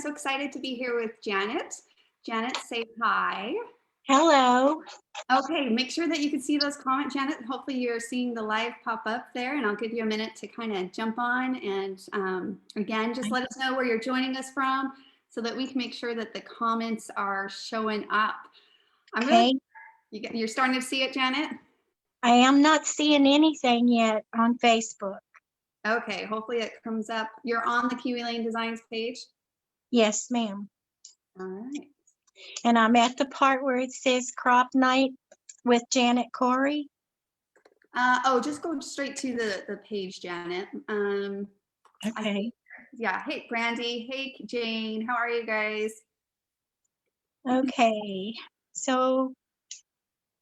so excited to be here with Janett. Janett, say hi. Hello. Okay, make sure that you can see those comments, Janett. Hopefully you're seeing the live pop up there, and I'll give you a minute to kind of jump on. And again, just let us know where you're joining us from so that we can make sure that the comments are showing up. You're starting to see it, Janett? I am not seeing anything yet on Facebook. Okay, hopefully it comes up. You're on the Kiwi Lane Designs page? Yes, ma'am. All right. And I'm at the part where it says crop night with Janett Corry. Oh, just go straight to the page, Janett. Okay. Yeah. Hey, Brandy. Hey, Jane. How are you guys? Okay. So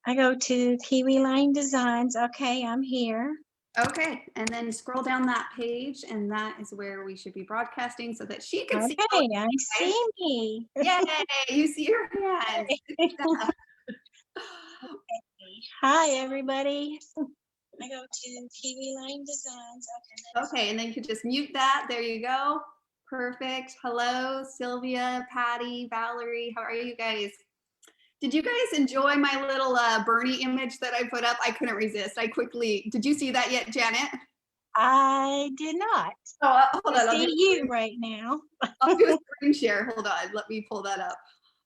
I go to Kiwi Lane Designs. Okay, I'm here. Okay, and then scroll down that page, and that is where we should be broadcasting so that she can see. Okay, I see me. Yay! You see your hands. Hi, everybody. I go to Kiwi Lane Designs. Okay, and then you can just mute that. There you go. Perfect. Hello, Sylvia, Patty, Valerie. How are you guys? Did you guys enjoy my little Bernie image that I put up? I couldn't resist. Did you see that yet, Janett? I did not. Oh, hold on. I see you right now. I'll do a screen share. Hold on. Let me pull that up.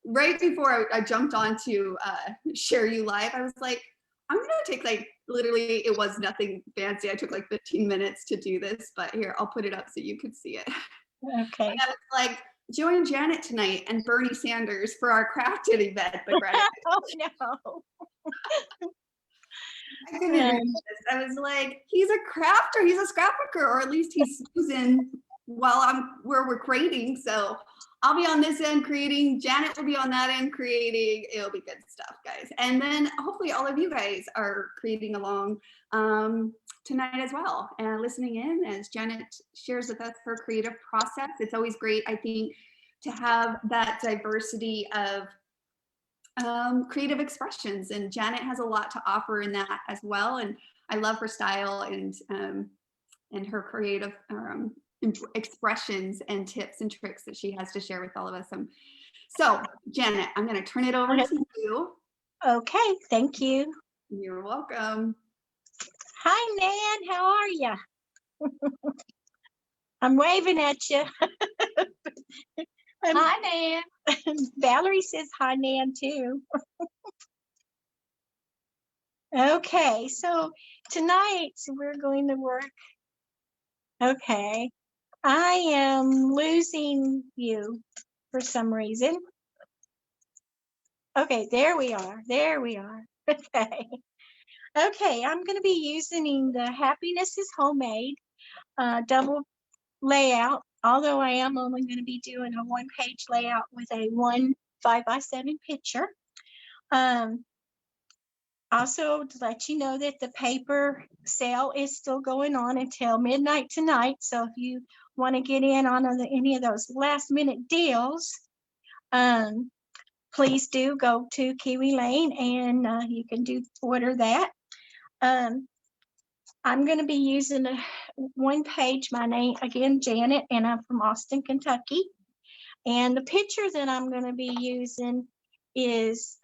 Right before I jumped on to share you live, I was like, I'm going to take literally, it was nothing fancy. I took 15 minutes to do this, but here, I'll put it up so you could see it. Okay. And I was like, join Janett tonight and Bernie Sanders for our crafted event. Oh, no. I couldn't resist. I was like, he's a crafter, he's a scrapbooker, or at least he's using while we're creating. So I'll be on this end creating, Janett will be on that end creating. It'll be good stuff, guys. And then hopefully all of you guys are creating along tonight as well and listening in as Janett shares with us her creative process. It's always great, I think, to have that diversity of creative expressions, and Janett has a lot to offer in that as well. And I love her style and her creative expressions and tips and tricks that she has to share with all of us. So Janett, I'm going to turn it over to you. Okay, thank you. You're welcome. Hi, Nan. How are you? I'm waving at you. Hi, Nan. Valerie says hi, Nan, too. Okay, so tonight we're going to work. Okay, I am losing you for some reason. Okay, there we are. There we are. Okay. Okay, I'm going to be using the Happiness is Homemade double layout, although I am only going to be doing a one-page layout with a 1 5x7 picture. Also, to let you know that the paper sale is still going on until midnight tonight. So if you want to get in on any of those last-minute deals, please do go to Kiwi Lane and you can order that. I'm going to be using a one page. My name, again, Janett, and I'm from Austin, Kentucky. And the picture that I'm going to be using is,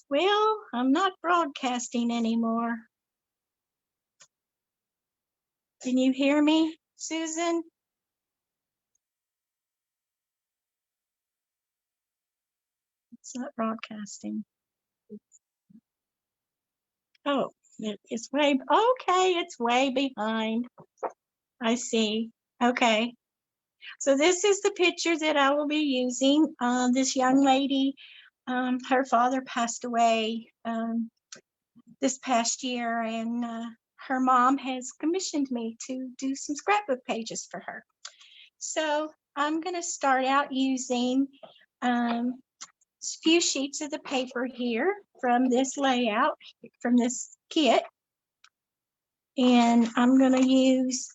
well, I'm not broadcasting anymore. Can you hear me, Susan? It's not broadcasting. Oh, it's way, okay, it's way behind. I see. Okay. So this is the picture that I will be using. This young lady, her father passed away this past year, and her mom has commissioned me to do some scrapbook pages for her. So I'm going to start out using a few sheets of the paper here from this layout, from this kit. And I'm going to use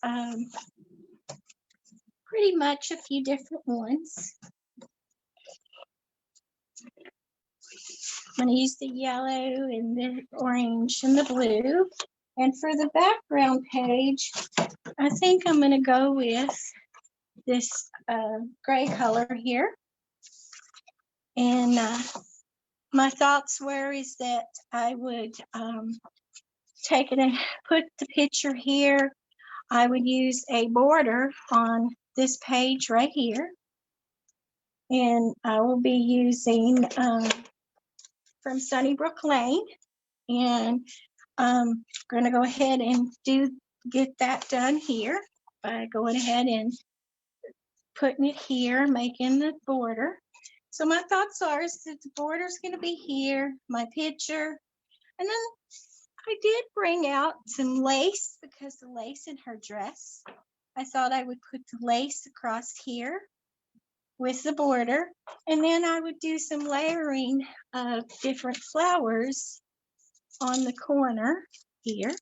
pretty much a few different ones. I'm going to use the yellow and the orange and the blue. And for the background page, I think I'm going to go with this gray color here. And my thoughts were is that I would take it and put the picture here. I would use a border on this page right here. And I will be using from Sunnybrook Lane. And I'm going to go ahead and get that done here by going ahead and putting it here, making the border. So my thoughts are is that the border is going to be here, my picture. And then I did bring out some lace because the lace in her dress. I thought I would put the lace across here with the border. And then I would do some layering of different flowers on the corner here.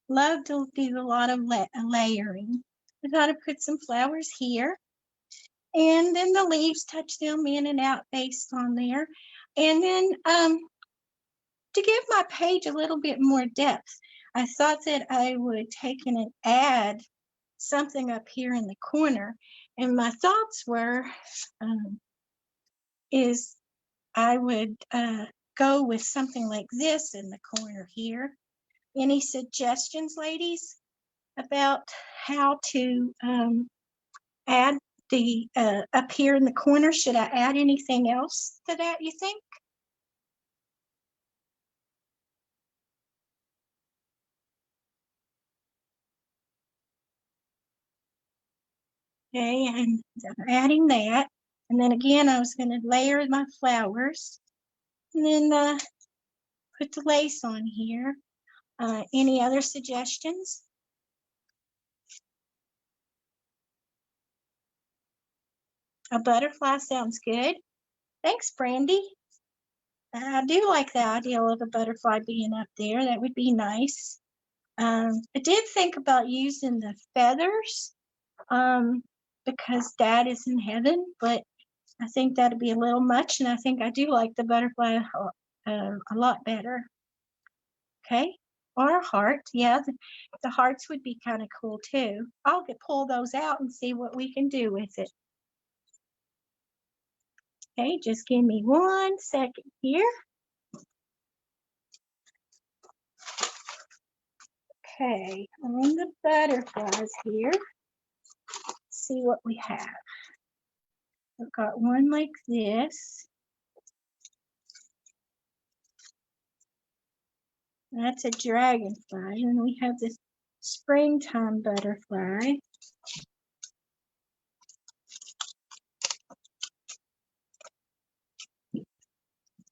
Love to do a lot of layering. I thought I'd put some flowers here. And then the leaves, touch them in and out based on there. And then to give my page a little bit more depth, I thought that I would take and add something up here in the corner. And my thoughts were, is I would go with something like this in the corner here. Any suggestions, ladies, about how to add the up here in the corner? Should I add anything else to that, you think? Okay, and I'm adding that. And then again, I was going to layer my flowers and then put the lace on here. Any other suggestions? A butterfly sounds good. Thanks, Brandy. I do like the idea of a butterfly being up there. That would be nice. I did think about using the feathers because Dad is in heaven, but I think that'd be a little much, and I think I do like the butterfly a lot better. Okay, or a heart. Yeah, the hearts would be kind of cool too. I'll pull those out and see what we can do with it. Okay, just give me 1 second here. Okay, on the butterflies here, let's see what we have. I've got one like this. That's a dragonfly. And we have this springtime butterfly.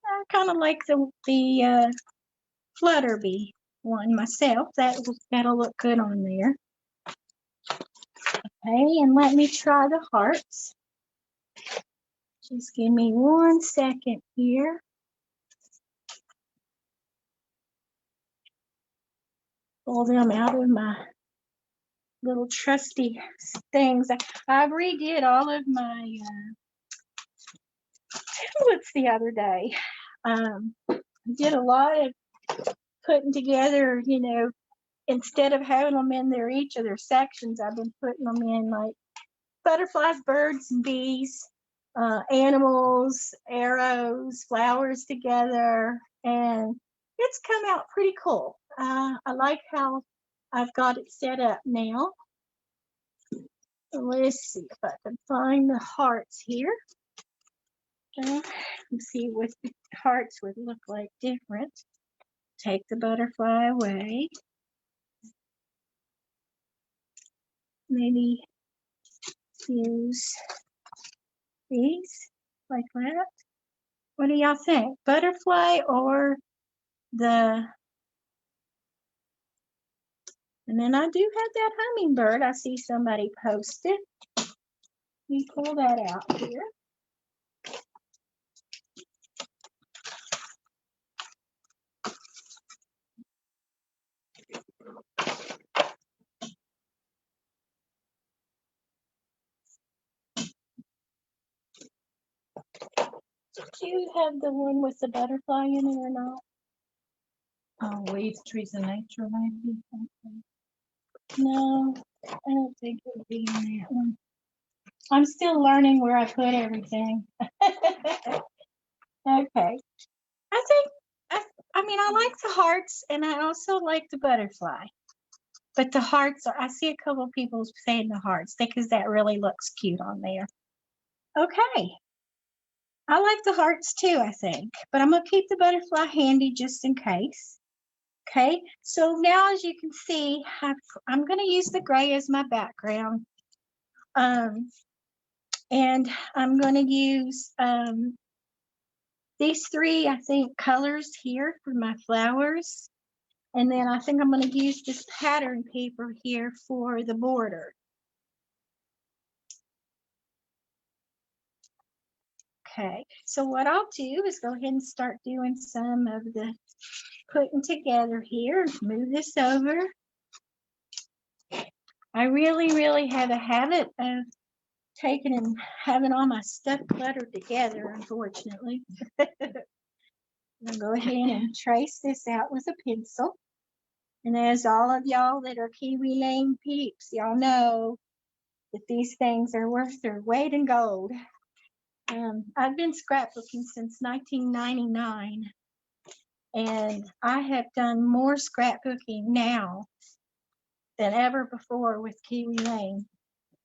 I kind of like the flutterbee one myself. That'll look good on there. Okay, and let me try the hearts. Just give me 1 second here. Pull them out of my little trusty things. I redid all of my templates the other day. I did a lot of putting together, you know, instead of having them in there each of their sections, I've been putting them in like butterflies, birds, and bees, animals, arrows, flowers together, and it's come out pretty cool. I like how I've got it set up now. Let's see if I can find the hearts here. Let's see what the hearts would look like different. Take the butterfly away. Maybe use these like that. What do y'all think? Butterfly or the... And then I do have that hummingbird. I see somebody posted. You pull that out here. Do you have the one with the butterfly in it or not? Oh, leaves, trees, and nature, maybe. Okay. No, I don't think it would be in that one. I'm still learning where I put everything. Okay. I think, I mean, I like the hearts and I also like the butterfly. But the hearts, I see a couple of people saying the hearts because that really looks cute on there. Okay. I like the hearts too, I think. But I'm going to keep the butterfly handy just in case. Okay. So now as you can see, I'm going to use the gray as my background. And I'm going to use these three, I think, colors here for my flowers. And then I think I'm going to use this pattern paper here for the border. Okay, so what I'll do is go ahead and start doing some of the putting together here. Move this over. I really have a habit of taking and having all my stuff cluttered together, unfortunately. I'll go ahead and trace this out with a pencil. And as all of y'all that are Kiwi Lane peeps, y'all know that these things are worth their weight in gold. I've been scrapbooking since 1999, and I have done more scrapbooking now than ever before with Kiwi Lane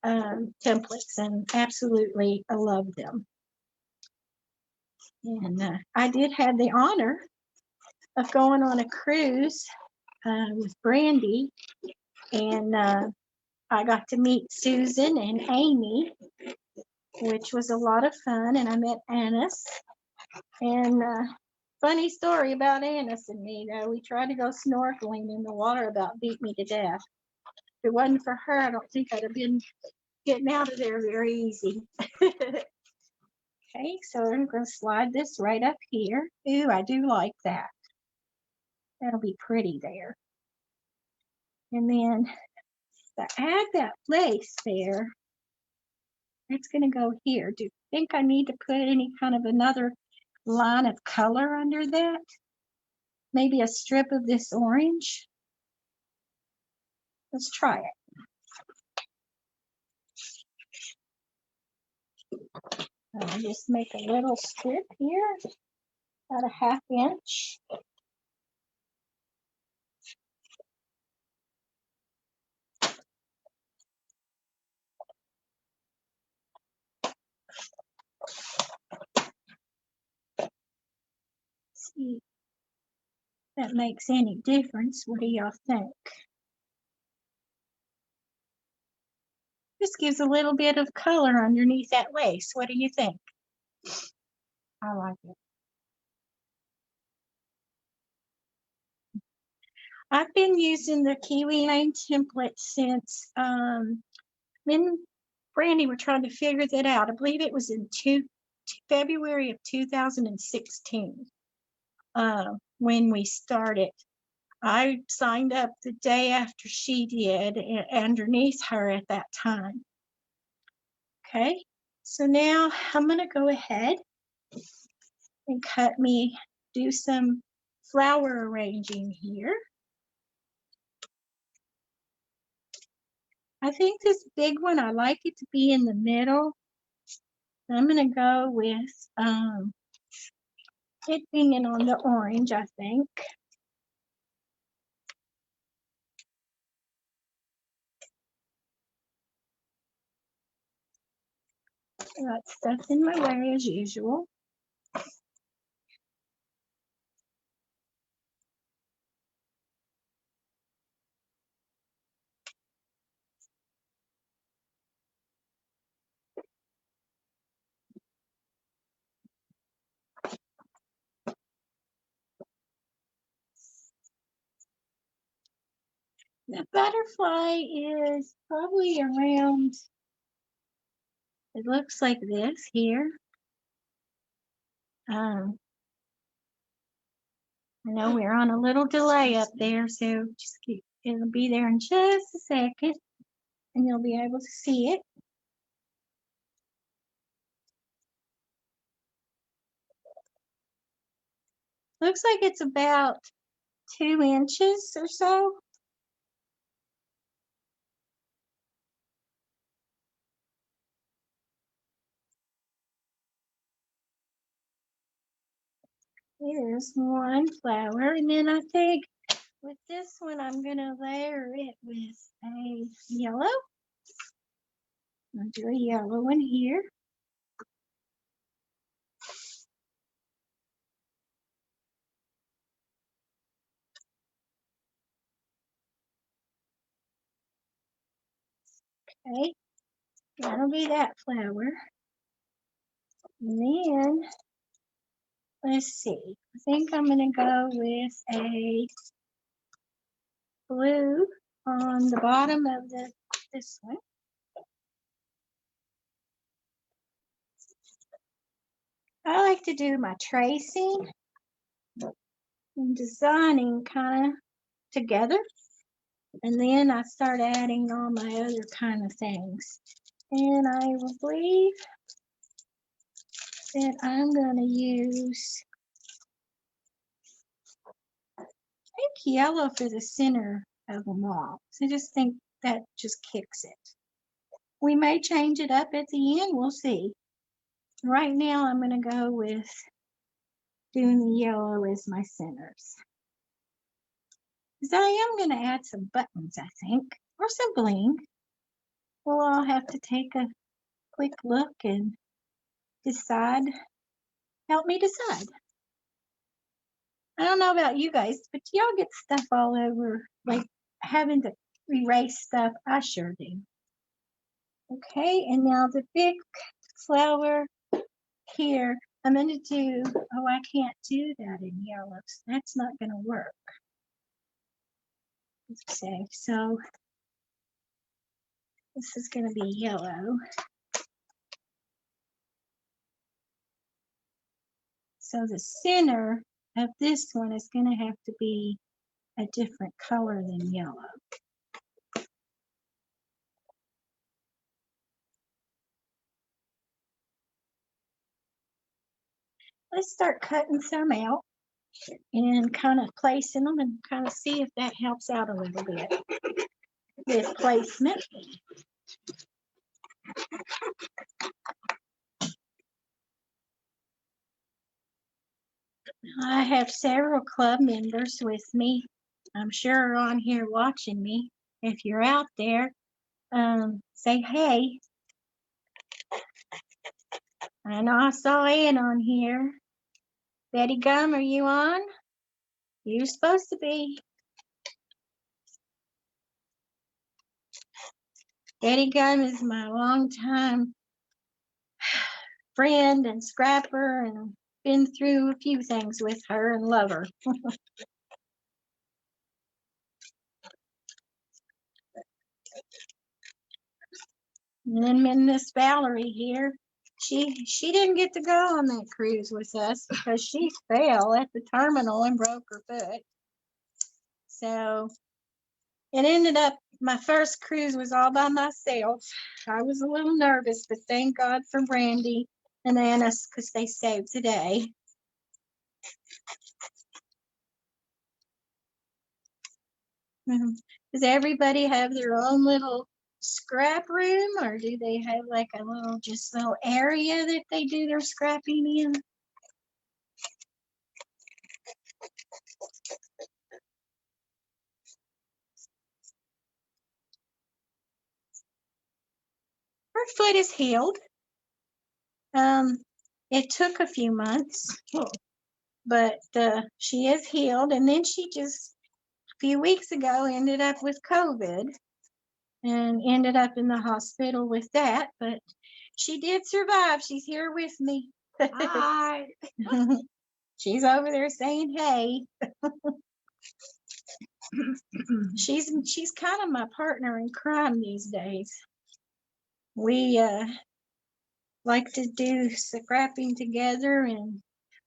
templates, and absolutely I love them. And I did have the honor of going on a cruise with Brandy, and I got to meet Susan and Amy, which was a lot of fun, and I met Annis. And funny story about Annis and me, though, we tried to go snorkeling in the water, about beat me to death. If it wasn't for her, I don't think I'd have been getting out of there very easy. Okay, so I'm going to slide this right up here. Ooh, I do like that. That'll be pretty there. And then to add that lace there, it's going to go here. Do you think I need to put any kind of another line of color under that? Maybe a strip of this orange? Let's try it. I'll just make a little strip here, about a 1/2 inch. See if that makes any difference. What do y'all think? This gives a little bit of color underneath that lace. What do you think? I like it. I've been using the Kiwi Lane template since me and Brandy were trying to figure that out. I believe it was in February of 2016 when we started. I signed up the day after she did, underneath her at that time. Okay, so now I'm going to go ahead and do some flower arranging here. I think this big one, I like it to be in the middle. I'm going to go with it being on the orange, I think. Got stuff in my way as usual. The butterfly is probably around, it looks like this here. I know we're on a little delay up there, so just it'll be there in just a second, and you'll be able to see it. Looks like it's about 2 inches or so. Here's one flower, and then I think with this one I'm gonna layer it with a yellow. I'll do a yellow one here. Okay, that'll be that flower. And then, let's see, I think I'm gonna go with a blue on the bottom of this one. I like to do my tracing and designing kind of together, and then I start adding all my other kind of things. And I will believe that I'm going to use, I think, yellow for the center of them all. So I just think that just kicks it. We may change it up at the end, we'll see. Right now I'm going to go with doing the yellow as my centers. Because I am going to add some buttons, I think, or some bling. We'll all have to take a quick look and decide. Help me decide. I don't know about you guys, but y'all get stuff all over, like having to erase stuff. I sure do. Okay, and now the big flower here, I'm going to do, oh, I can't do that in yellows. That's not going to work. Let's see, so this is going to be yellow. So the center of this one is going to have to be a different color than yellow. Let's start cutting some out and kind of placing them and kind of see if that helps out a little bit with placement. I have several club members with me. I'm sure are on here watching me. If you're out there, say hey. I know I saw Ann on here. Betty Gum, are you on? You're supposed to be. Betty Gum is my longtime friend and scrapper, and been through a few things with her and love her. And then Miss Valerie here, she didn't get to go on that cruise with us because she fell at the terminal and broke her foot. So it ended up, my first cruise was all by myself. I was a little nervous, but thank God for Brandy and Annis because they saved the day. Does everybody have their own little scrap room, or do they have like a little area that they do their scrapping in? Her foot is healed. It took a few months, but she is healed. And then she just a few weeks ago ended up with COVID and ended up in the hospital with that. But she did survive. She's here with me. Hi. She's over there saying hey. She's kind of my partner in crime these days. We like to do scrapping together, and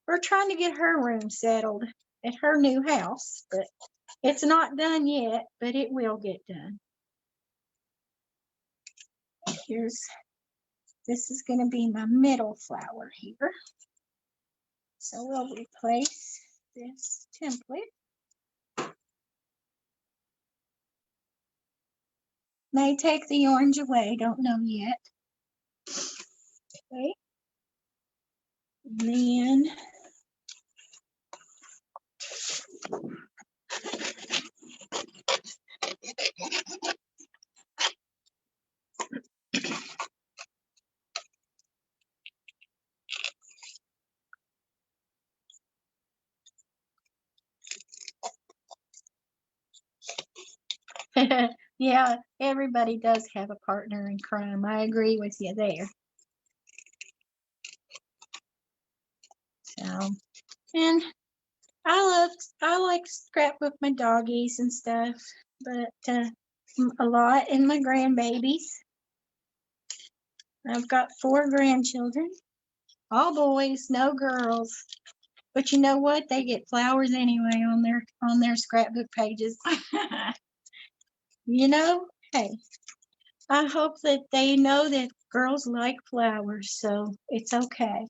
we're trying to get her room settled at her new house, but it's not done yet, but it will get done. This is going to be my middle flower here. So we'll replace this template. May take the orange away, don't know yet. Okay. Then yeah, everybody does have a partner in crime. I agree with you there. So, and I like scrapbook my doggies and stuff, but a lot in my grandbabies. I've got 4 grandchildren, all boys, no girls. But you know what? They get flowers anyway on their scrapbook pages. You know, hey, I hope that they know that girls like flowers, so it's okay.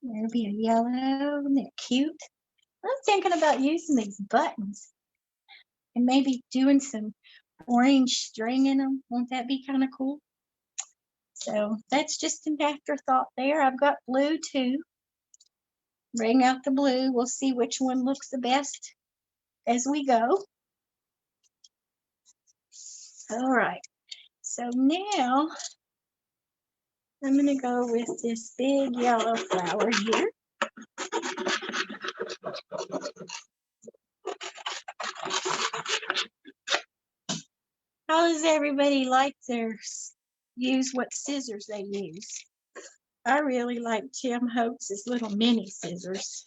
There'll be a yellow, and they're cute. I'm thinking about using these buttons and maybe doing some orange string in them. Won't that be kind of cool? So that's just an afterthought there. I've got blue too. Bring out the blue. We'll see which one looks the best as we go. All right. So now I'm going to go with this big yellow flower here. How does everybody like theirs? Use what scissors they use? I really like Jim Holtz's little mini scissors.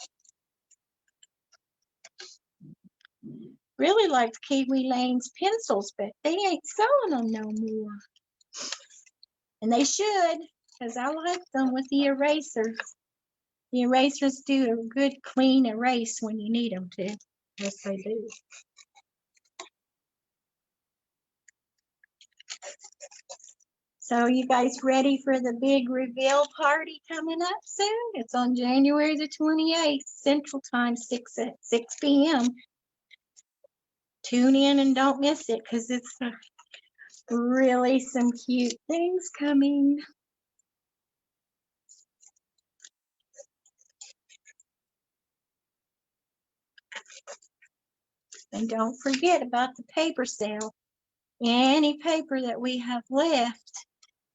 Really liked Kiwi Lane's pencils, but they ain't selling them no more. And they should, because I like them with the erasers. The erasers do a good clean erase when you need them to. Yes, they do. So you guys ready for the big reveal party coming up soon? It's on January the 28th, Central Time, 6 p.m. Tune in and don't miss it because it's really some cute things coming. And don't forget about the paper sale. Any paper that we have left,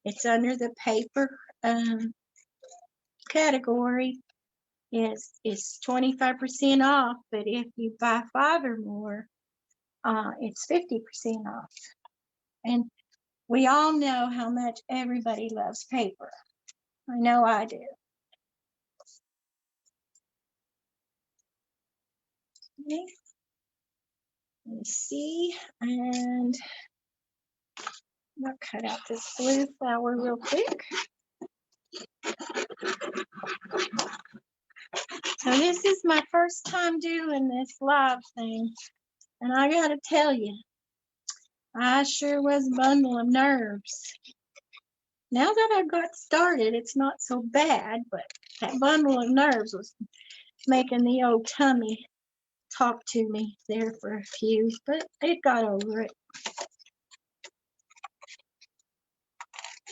it's under the paper category. Is 25% off, but if you buy 5 or more, it's 50% off. And we all know how much everybody loves paper. I know I do. Okay. Let's see, and I'll cut out this blue flower real quick. So this is my first time doing this live thing, and I gotta tell you, I sure was a bundle of nerves. Now that I got started, it's not so bad, but that bundle of nerves was making the old tummy talk to me there for a few, but it got over it.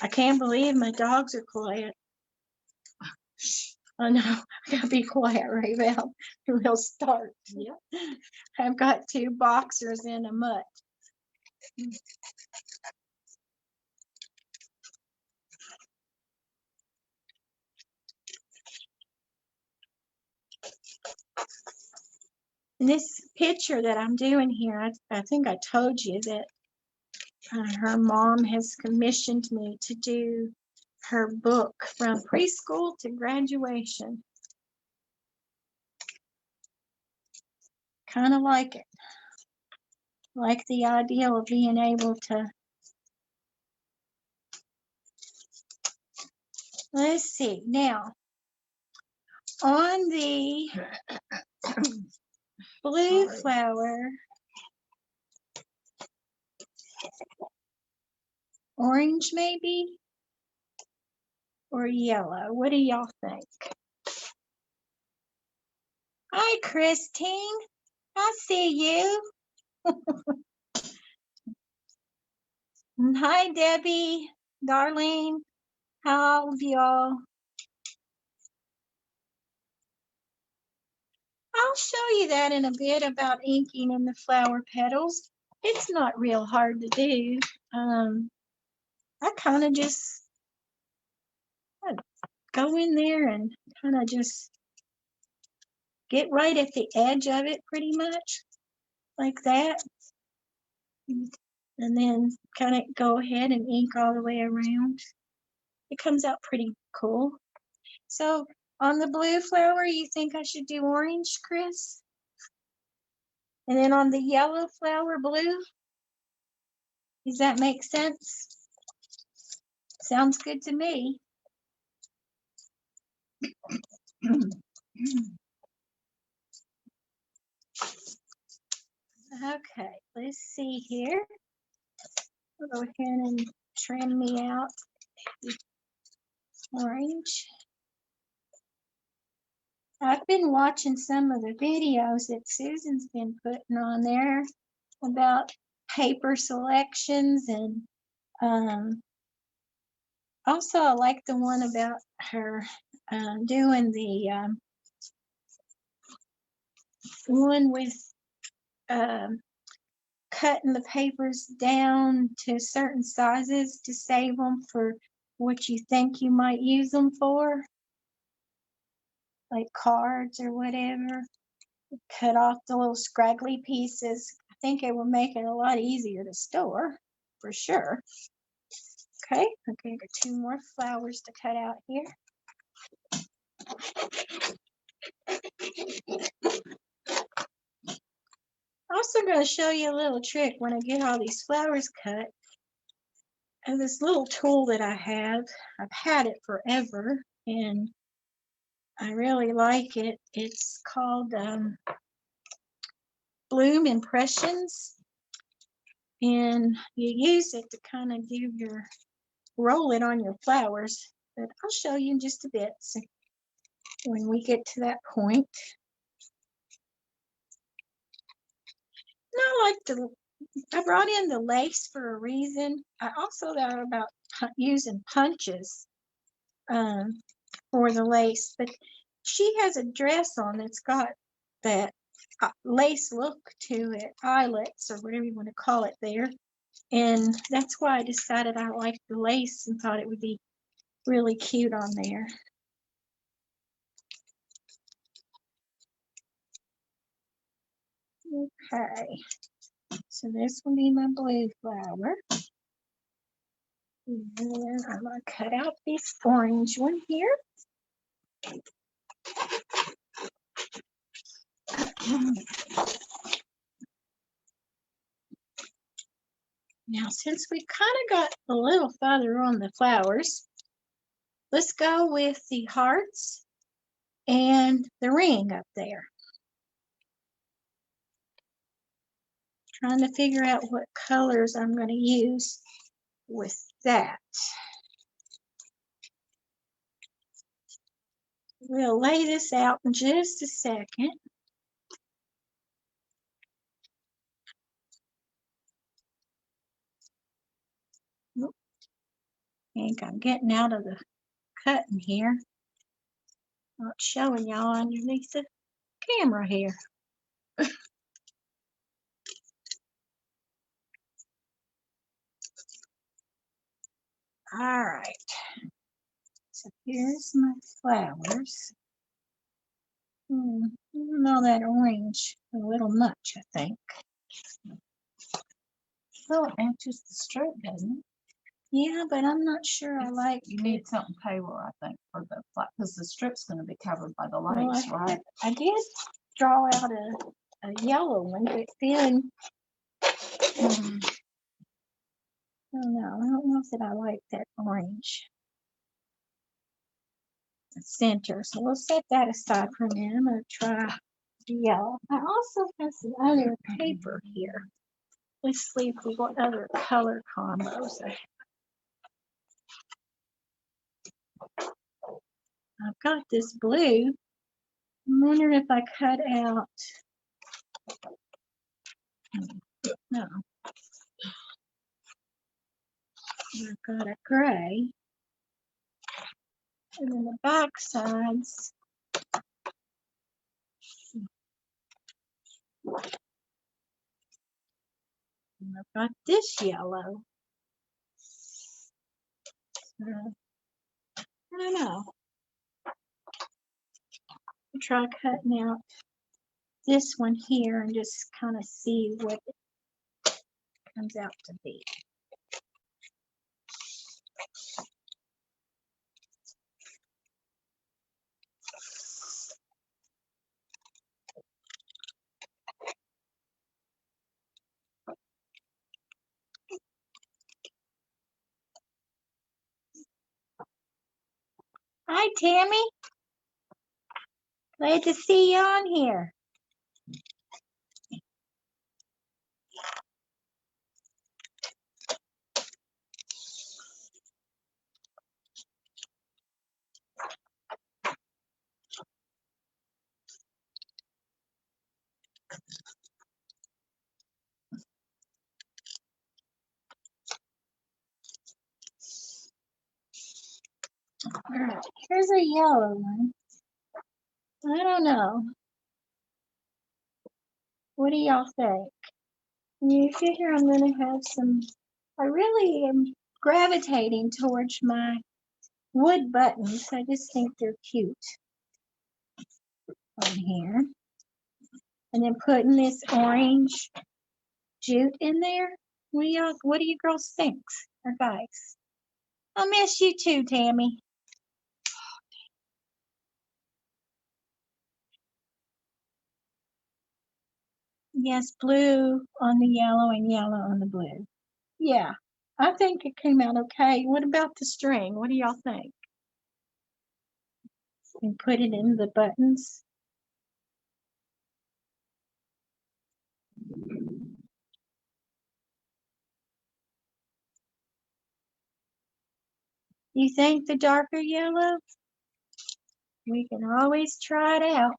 I can't believe my dogs are quiet. Oh no, I gotta be quiet, Raybell. We'll start. Yeah. I've got 2 boxers in a mutt. This picture that I'm doing here, I think I told you that her mom has commissioned me to do her book from preschool to graduation. Kind of like it. Like the idea of being able to. Let's see. Now, on the blue flower, orange maybe, or yellow. What do y'all think? Hi, Christine. I see you. And hi, Debbie, Darlene, how of y'all? I'll show you that in a bit about inking in the flower petals. It's not real hard to do. I kind of just go in there and kind of just get right at the edge of it pretty much like that. And then kind of go ahead and ink all the way around. It comes out pretty cool. So on the blue flower, you think I should do orange, Chris? And then on the yellow flower, blue? Does that make sense? Sounds good to me. Okay, let's see here. I'll go ahead and trim me out the orange. I've been watching some of the videos that Susan's been putting on there about paper selections, and also I like the one about her doing the one with cutting the papers down to certain sizes to save them for what you think you might use them for, like cards or whatever. Cut off the little scraggly pieces. I think it will make it a lot easier to store, for sure. Okay, got 2 more flowers to cut out here. I'm also going to show you a little trick when I get all these flowers cut. And this little tool that I have, I've had it forever, and I really like it. It's called Bloom Impressions, and you use it to kind of do your roll it on your flowers. But I'll show you in just a bit when we get to that point. And I brought in the lace for a reason. I also thought about using punches for the lace, but she has a dress on that's got that lace look to it, eyelets or whatever you want to call it there. And that's why I decided I liked the lace and thought it would be really cute on there. Okay, so this will be my blue flower. And then I'm going to cut out this orange one here. Now, since we kind of got a little farther on the flowers, let's go with the hearts and the ring up there. Trying to figure out what colors I'm going to use with that. We'll lay this out in just a second. I think I'm getting out of the cutting here. Not showing y'all underneath the camera here. All right. So here's my flowers. All that orange, a little much, I think. Well, it matches the strip, doesn't it? Yeah, but I'm not sure I like You need something paler, I think, for the flat, because the strip's going to be covered by the lace, right? I did draw out a yellow one, but then I don't know that I like that orange center. So we'll set that aside for a minute. I'm going to try the yellow. I also have some other paper here. Let's see if we got other color combos. I've got this blue. I'm wondering if I cut out. No. I've got a gray. And then the back sides. And I've got this yellow. I don't know. I'll try cutting out this one here and just kind of see what it comes out to be. Hi, Tammy. Glad to see you on here. All right, here's a yellow one. I don't know. What do y'all think? You figure I'm going to have some, I really am gravitating towards my wood buttons. I just think they're cute on here. And then putting this orange jute in there. What do you girls think? Or guys? I miss you too, Tammy. Yes, blue on the yellow and yellow on the blue. Yeah, I think it came out okay. What about the string? What do y'all think? And put it in the buttons. You think the darker yellow? We can always try it out.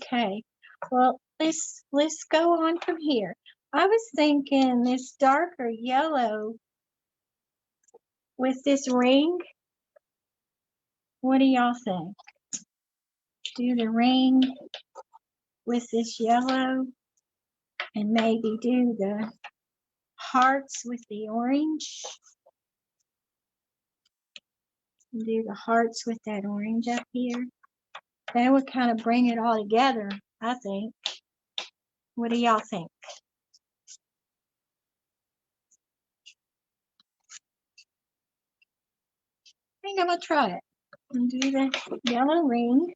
Okay, well, let's go on from here. I was thinking this darker yellow with this ring. What do y'all think? Do the ring with this yellow and maybe do the hearts with the orange. And do the hearts with that orange up here. That would kind of bring it all together, I think. What do y'all think? I think I'm gonna try it. And do the yellow ring.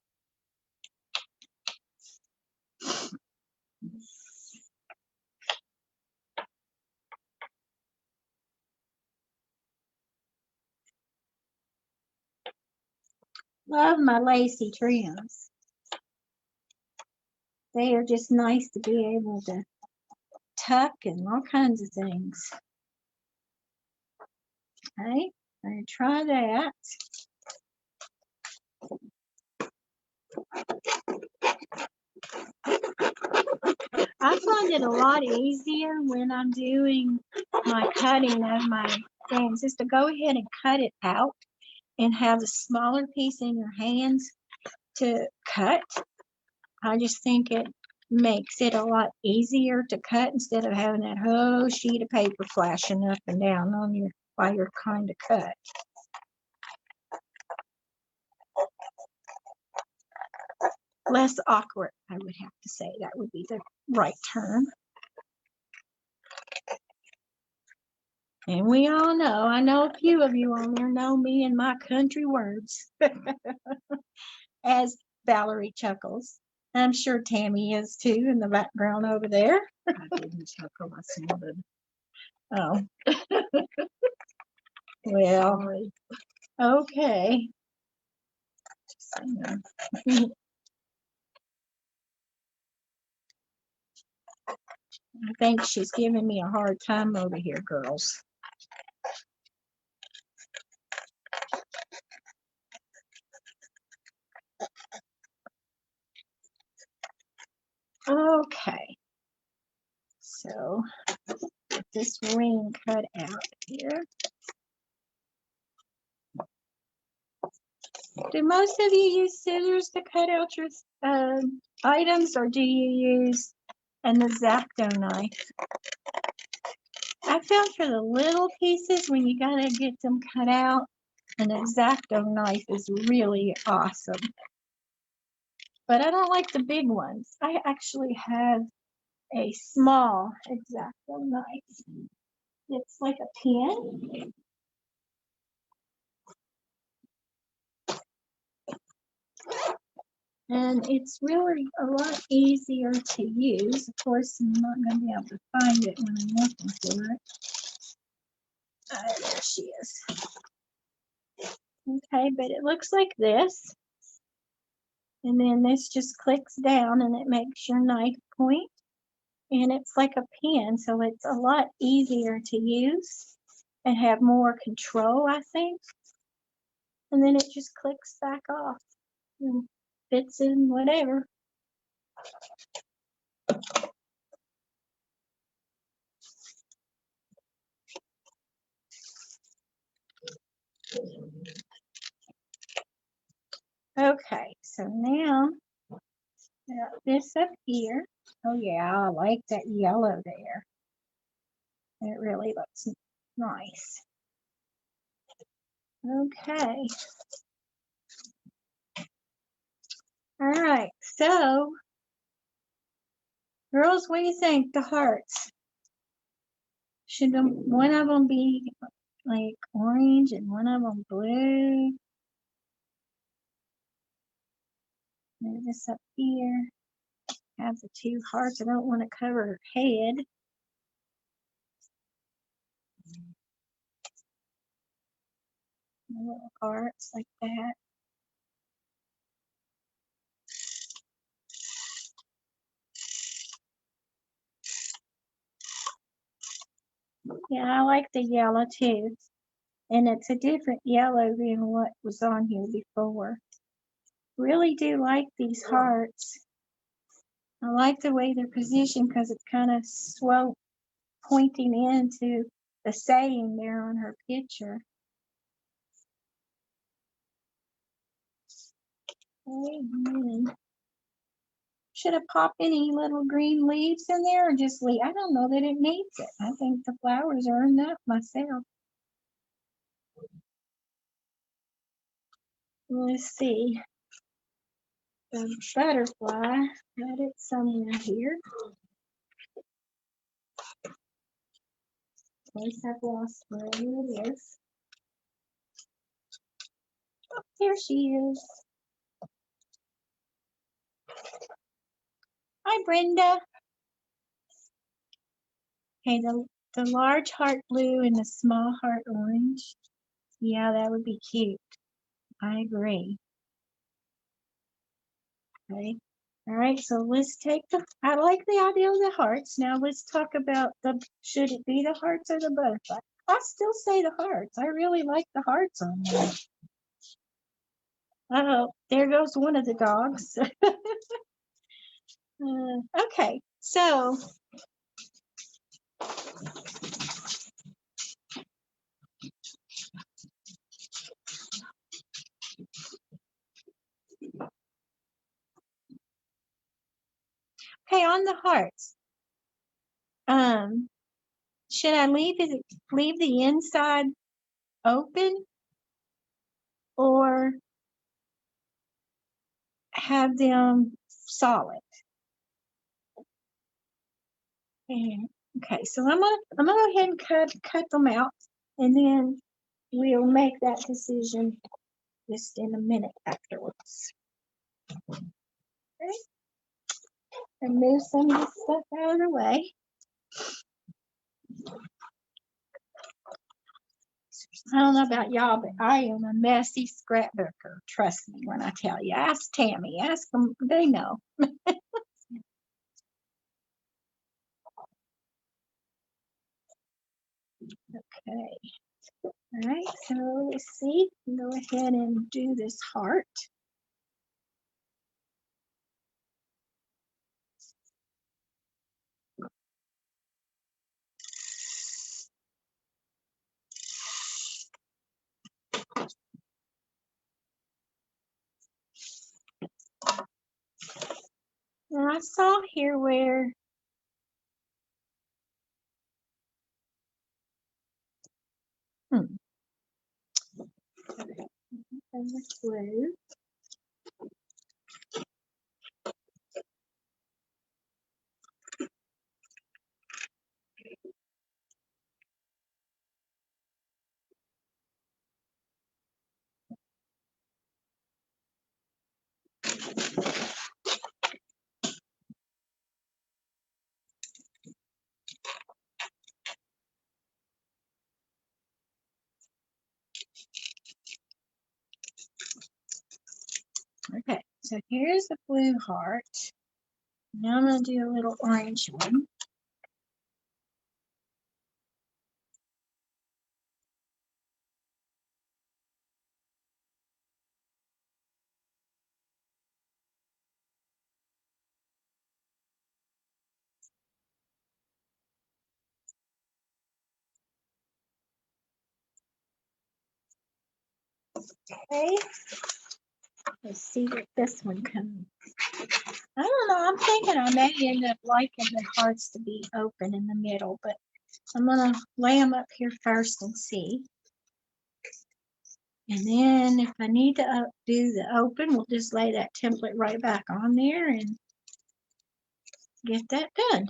Love my lacy trims. They are just nice to be able to tuck and all kinds of things. Okay, I'm gonna try that. I find it a lot easier when I'm doing my cutting of my things is to go ahead and cut it out and have a smaller piece in your hands to cut. I just think it makes it a lot easier to cut instead of having that whole sheet of paper flashing up and down on you while you're kind of cut. Less awkward, I would have to say. That would be the right term. And we all know, I know a few of you on there know me and my country words as Valerie chuckles. I'm sure Tammy is too in the background over there. I didn't chuckle, I snorted. Oh. Well, Sorry. okay. I think she's giving me a hard time over here, girls. Okay. So get this ring cut out here. Do most of you use scissors to cut out your items, or do you use an X-Acto knife? I found for the little pieces, when you gotta get them cut out, an X-Acto knife is really awesome. But I don't like the big ones. I actually have a small X-Acto knife. It's like a pen. And it's really a lot easier to use. Of course, I'm not going to be able to find it when I'm looking for it. There she is. Okay, but it looks like this. And then this just clicks down and it makes your knife point. And it's like a pen, so it's a lot easier to use and have more control, I think. And then it just clicks back off and fits in whatever. Okay, so now got this up here. Oh yeah, I like that yellow there. It really looks nice. Okay. All right, so girls, what do you think? The hearts. Should one of them be like orange and one of them blue? Maybe this up here. Have the two hearts. I don't want to cover her head. Little hearts like that. Yeah, I like the yellow too. And it's a different yellow than what was on here before. Really do like these hearts. I like the way they're positioned because it's kind of pointing into the saying there on her picture. Amen. Should have popped any little green leaves in there or just leave? I don't know that it needs it. I think the flowers are enough myself. Let's see. The butterfly, got it somewhere here. Of course, I've lost where it is. Oh, here she is. Hi, Brenda. Okay, the large heart blue and the small heart orange. Yeah, that would be cute. I agree. Okay. All right, so let's take I like the idea of the hearts. Now let's talk about should it be the hearts or the butterfly? I still say the hearts. I really like the hearts on there. Oh, there goes one of the dogs. Okay, so okay, on the hearts. Should I leave the inside open or have them solid? And, okay, so I'm gonna go ahead and cut them out, and then we'll make that decision just in a minute afterwards. Okay. And move some of this stuff out of the way. I don't know about y'all, but I am a messy scrapbooker. Trust me when I tell you. Ask Tammy. Ask them. They know. Okay. All right. So let's see. Go ahead and do this heart. I saw here where blue. Okay, so here's the blue heart. Now I'm going to do a little orange one. Okay, let's see what this one comes. I don't know, I'm thinking I may end up liking the hearts to be open in the middle, but I'm going to lay them up here first and see. And then if I need to do the open, we'll just lay that template right back on there and get that done.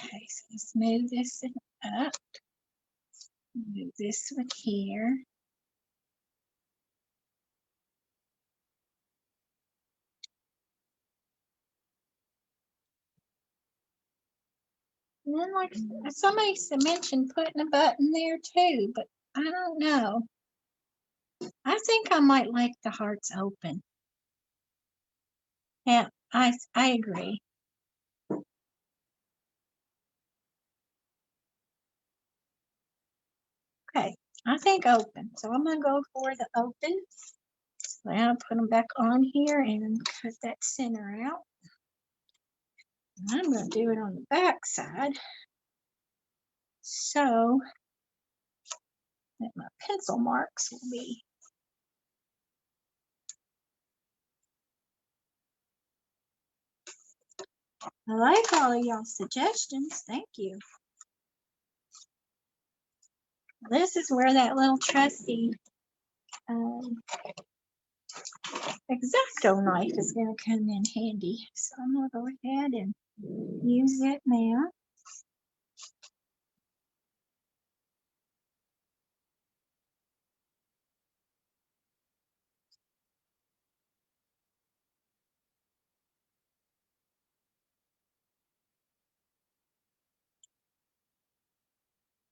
Okay, so let's move this up. Move this one here. And then like somebody mentioned putting a button there too, but I don't know. I think I might like the hearts open. Yeah, I agree. Okay, I think open. So I'm gonna go for the open. Now put them back on here and cut that center out. And I'm gonna do it on the back side. So that my pencil marks will be. I like all of y'all's suggestions. Thank you. This is where that little trusty X-Acto knife is going to come in handy. So I'm going to go ahead and use it now.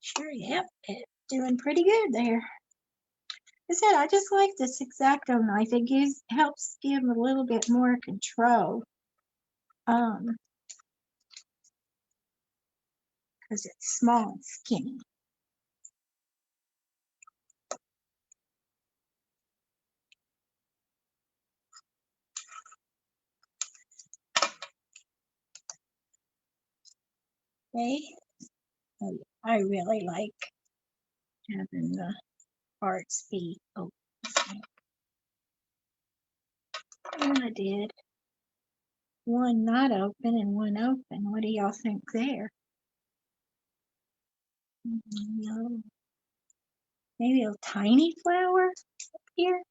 Sure, yep, it's doing pretty good there. I said, I just like this X-Acto knife. It helps give a little bit more control. Because it's small and skinny. Okay. I really like having the parts be open. And I did one not open and one open. What do y'all think there? No. Maybe a tiny flower up here.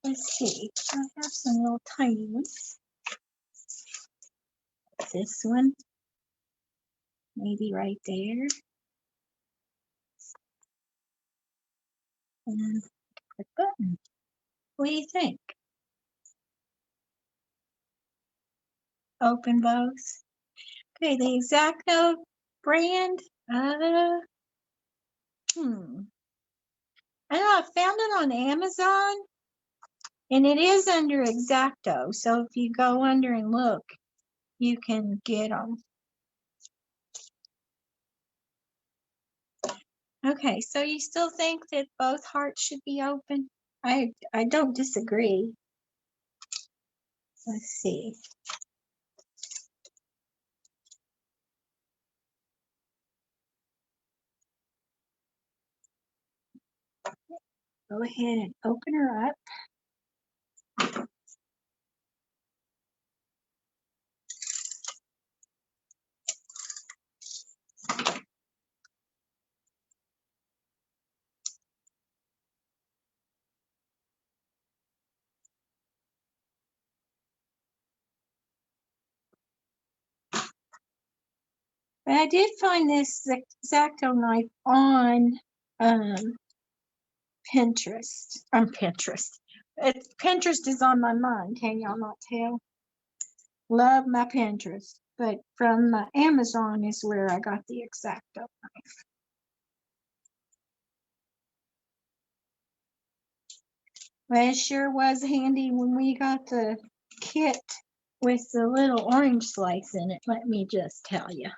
Let's see. I have some little tiny ones. This one, maybe right there. And the button. What do you think? Open both. Okay, the X-Acto brand. I know I found it on Amazon, and it is under X-Acto. So if you go under and look, you can get them. Okay, so you still think that both hearts should be open? I don't disagree. Let's see. go ahead and open her up. But I did find this X-Acto knife on Pinterest. On Pinterest. Pinterest is on my mind. Can y'all not tell? Love my Pinterest. But from Amazon is where I got the X-Acto knife. Well, it sure was handy when we got the kit with the little orange slice in it, let me just tell you.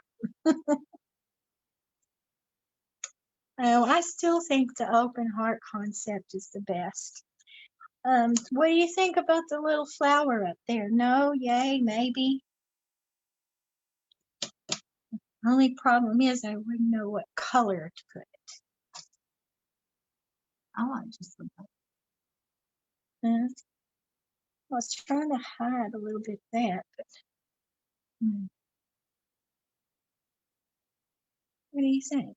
Oh, I still think the open heart concept is the best. What do you think about the little flower up there? No, yay, maybe. Only problem is I wouldn't know what color to put it. I like just the I was trying to hide a little bit of that, but what do you think?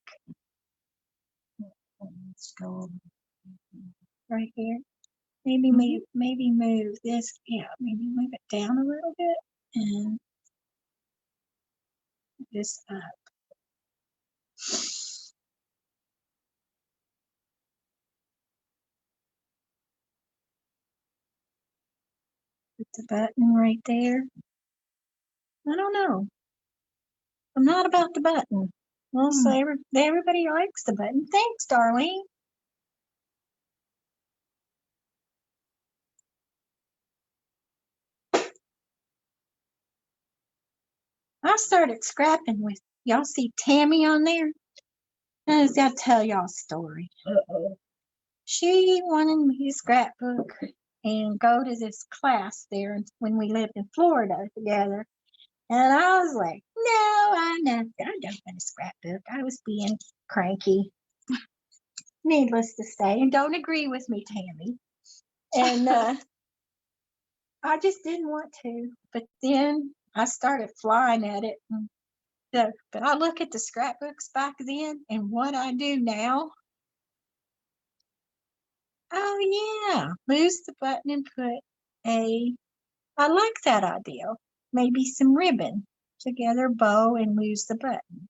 let's go Right here? Maybe maybe move this, yeah, maybe move it down a little bit and this up. Put the button right there. I don't know. I'm not about the button. Well, so everybody likes the button. Thanks, darling. I started scrapping with, y'all see Tammy on there? I just gotta tell y'all a story. She wanted me to scrapbook and go to this class there when we lived in Florida together. And I was like, no, I don't want to scrapbook. I was being cranky, needless to say, and don't agree with me, Tammy. And I just didn't want to. But then I started flying at it. But I look at the scrapbooks back then and what I do now. Oh yeah, lose the button and put I like that idea. Maybe some ribbon together, bow, and lose the button.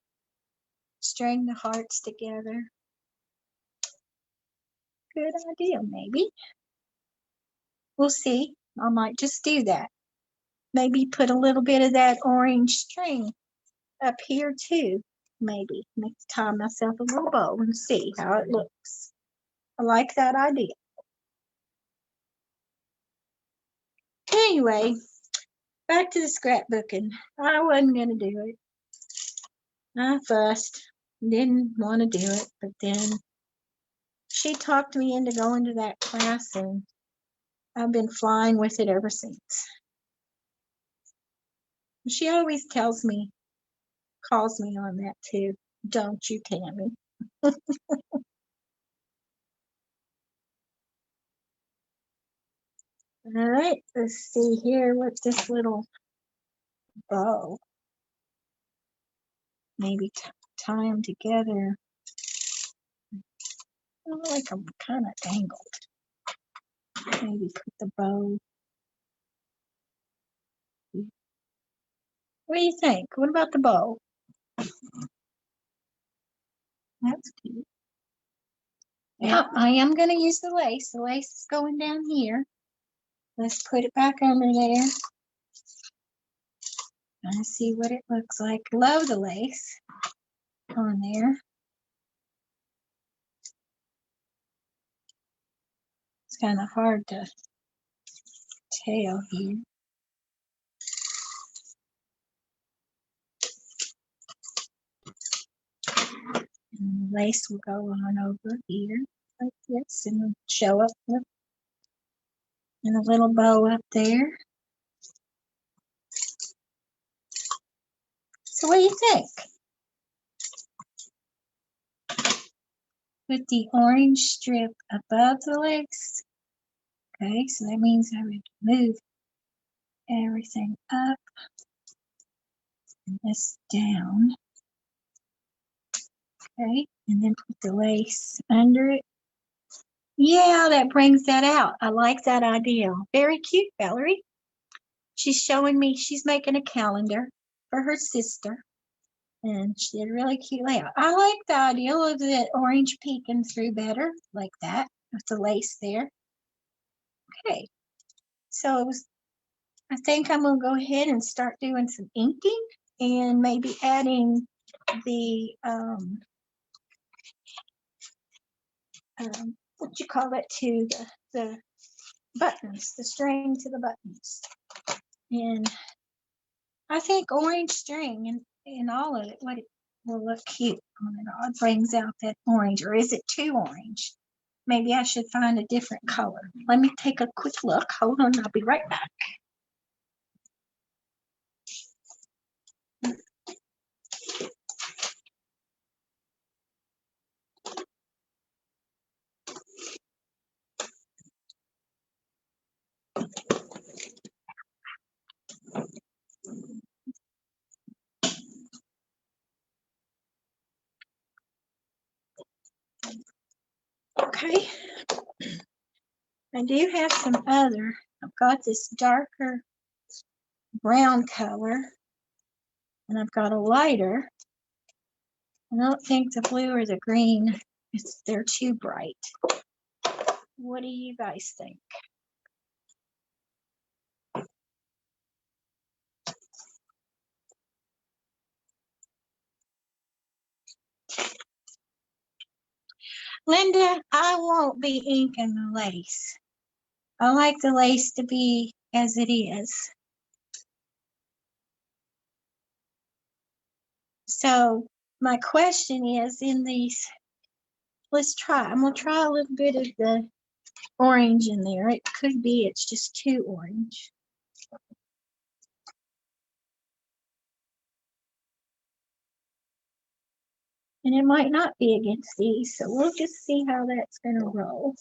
String the hearts together. Good idea, maybe. We'll see. I might just do that. Maybe put a little bit of that orange string up here too. Maybe tie myself a little bow and see how it looks. I like that idea. Anyway, back to the scrapbooking. I wasn't going to do it. I fussed, didn't want to do it, but then she talked me into going to that class and I've been flying with it ever since. She always calls me on that too. Don't you, Tammy? All right, let's see here what this little bow. Maybe tie them together. I feel like I'm kind of tangled. Maybe put the bow. What do you think? What about the bow? That's cute. Yeah, I am going to use the lace. The lace is going down here. Let's put it back under there. And see what it looks like. Love the lace on there. It's kind of hard to tell here. And the lace will go on over here like this and show up with and a little bow up there. So what do you think? put the orange strip above the legs. Okay, so that means I would move everything up and this down. Okay, and then put the lace under it. Yeah, that brings that out. I like that idea. Very cute, Valerie. She's showing me she's making a calendar for her sister. And she did a really cute layout. I like the idea of the orange peeking through better, like that, with the lace there. Okay, so I think I'm gonna go ahead and start doing some inking and maybe adding the what you call it to the buttons, the string to the buttons. And I think orange string and all of it, what it will look cute on it all. It brings out that orange, or is it too orange? Maybe I should find a different color. Let me take a quick look. Hold on, I'll be right back. Okay. I do have some other. I've got this darker brown color, and I've got a lighter. I don't think the blue or the green, they're too bright. What do you guys think? Linda, I won't be inking the lace. I like the lace to be as it is. So my question is, in these, let's try. I'm gonna try a little bit of the orange in there. It could be it's just too orange. And it might not be against these, so we'll just see how that's gonna roll.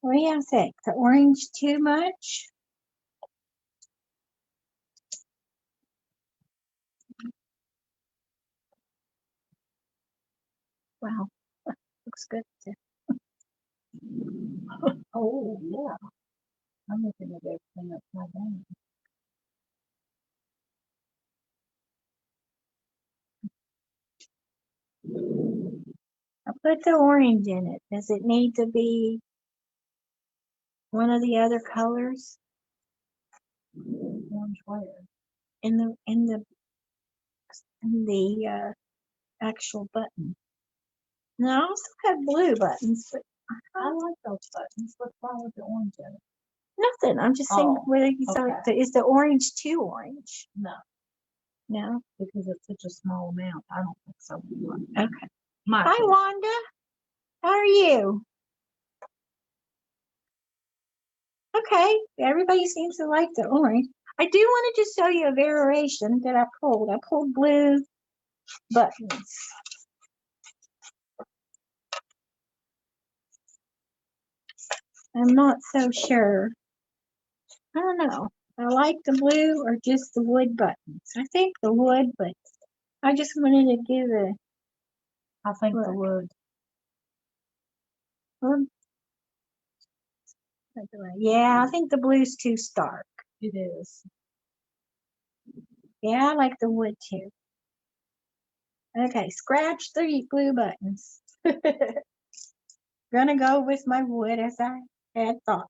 What do you think? The orange too much? Wow, looks good too. Oh, yeah. I'm looking at everything upside down. I put the orange in it. Does it need to be one of the other colors Orange where? in the actual button? Now I also have blue buttons, but I like those buttons. What's wrong with the orange in it? nothing. I'm just saying Oh, whether you saw okay. is the orange too orange? No, No. because it's such a small amount. I don't think so. Okay. My Hi, opinion. Wanda. How are you? Okay. Everybody seems to like the orange. I do want to just show you a variation that I pulled. I pulled blue buttons. I'm not so sure. I don't know. I like the blue or just the wood buttons. I think the wood, but I just wanted to give a I think the look. wood. Yeah, I think the blue's too stark. It is. Yeah, I like the wood too. Okay, scratch the blue buttons. Gonna go with my wood as I had thought.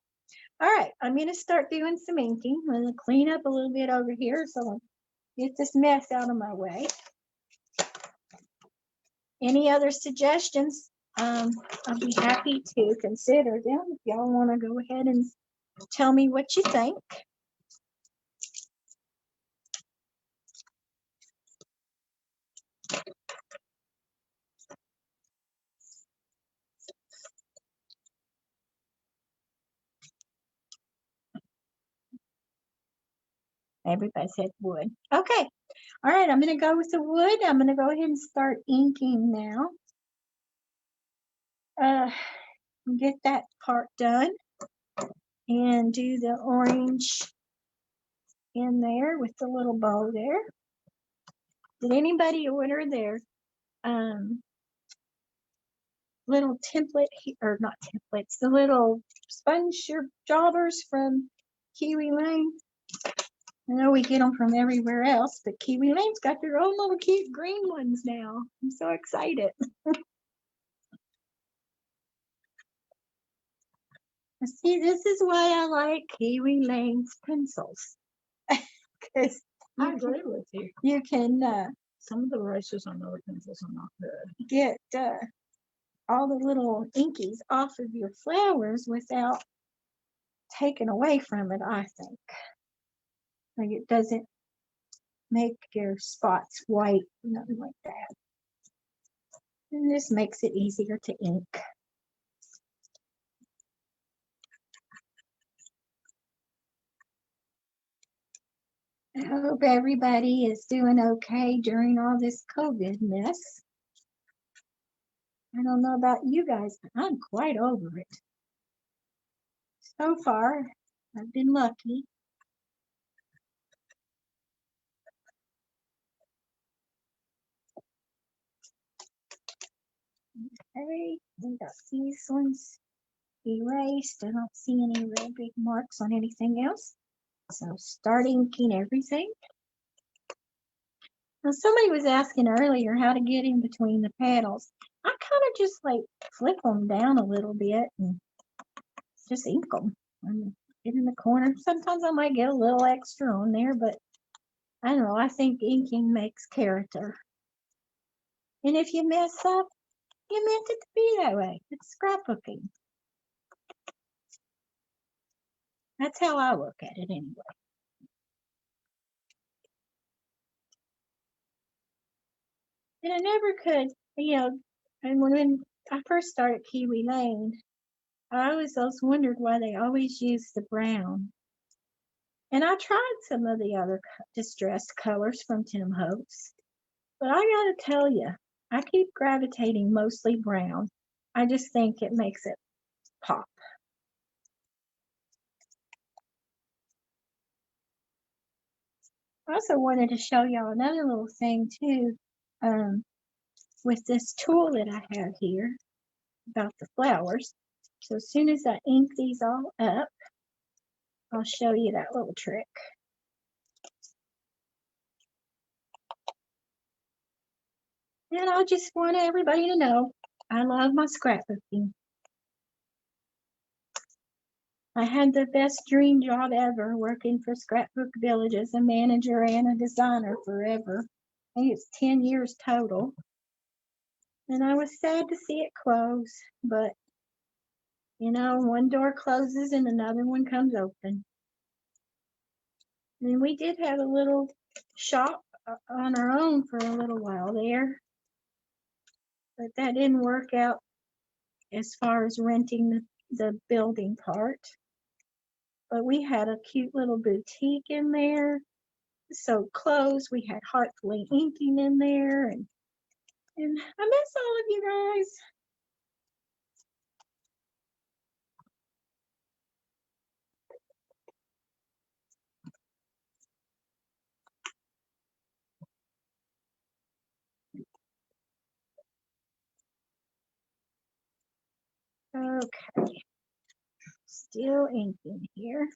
All right, I'm gonna start doing some inking. I'm gonna clean up a little bit over here so get this mess out of my way. Any other suggestions? I'll be happy to consider them if y'all want to go ahead and tell me what you think. Everybody said wood. Okay. All right. I'm going to go with the wood. I'm going to go ahead and start inking now. Get that part done and do the orange in there with the little bow there. Did anybody order their little template, or not templates, the little sponge jobbers from Kiwi Lane? I know we get them from everywhere else, but Kiwi Lane's got their own little cute green ones now. I'm so excited. See, this is why I like Kiwi Lane's pencils. Because I agree with you. you can Some of the erasers on other pencils are not good. get all the little inkies off of your flowers without taking away from it, I think. Like, it doesn't make your spots white, nothing like that. And this makes it easier to ink. I hope everybody is doing okay during all this COVID mess. I don't know about you guys, but I'm quite over it. So far, I've been lucky. Okay, we got these ones erased. I don't see any real big marks on anything else. So start inking everything. Now, somebody was asking earlier how to get in between the petals. I kind of just like flip them down a little bit and just ink them. Get in the corner. Sometimes I might get a little extra on there, but I don't know. I think inking makes character. And if you mess up, you meant it to be that way. It's scrapbooking. That's how I look at it anyway. And I never could, and when I first started Kiwi Lane, I always wondered why they always used the brown. And I tried some of the other distressed colors from Tim Holtz, but I gotta tell you, I keep gravitating mostly brown. I just think it makes it pop. I also wanted to show y'all another little thing too, with this tool that I have here about the flowers. So as soon as I ink these all up, I'll show you that little trick. And I just want everybody to know I love my scrapbooking. I had the best dream job ever working for Scrapbook Village as a manager and a designer forever. I think it's 10 years total. And I was sad to see it close, but one door closes and another one comes open. And we did have a little shop on our own for a little while there, but that didn't work out as far as renting the building part. But we had a cute little boutique in there. So clothes, we had Heartfully inking in there, and I miss all of you guys. Okay, still inking here.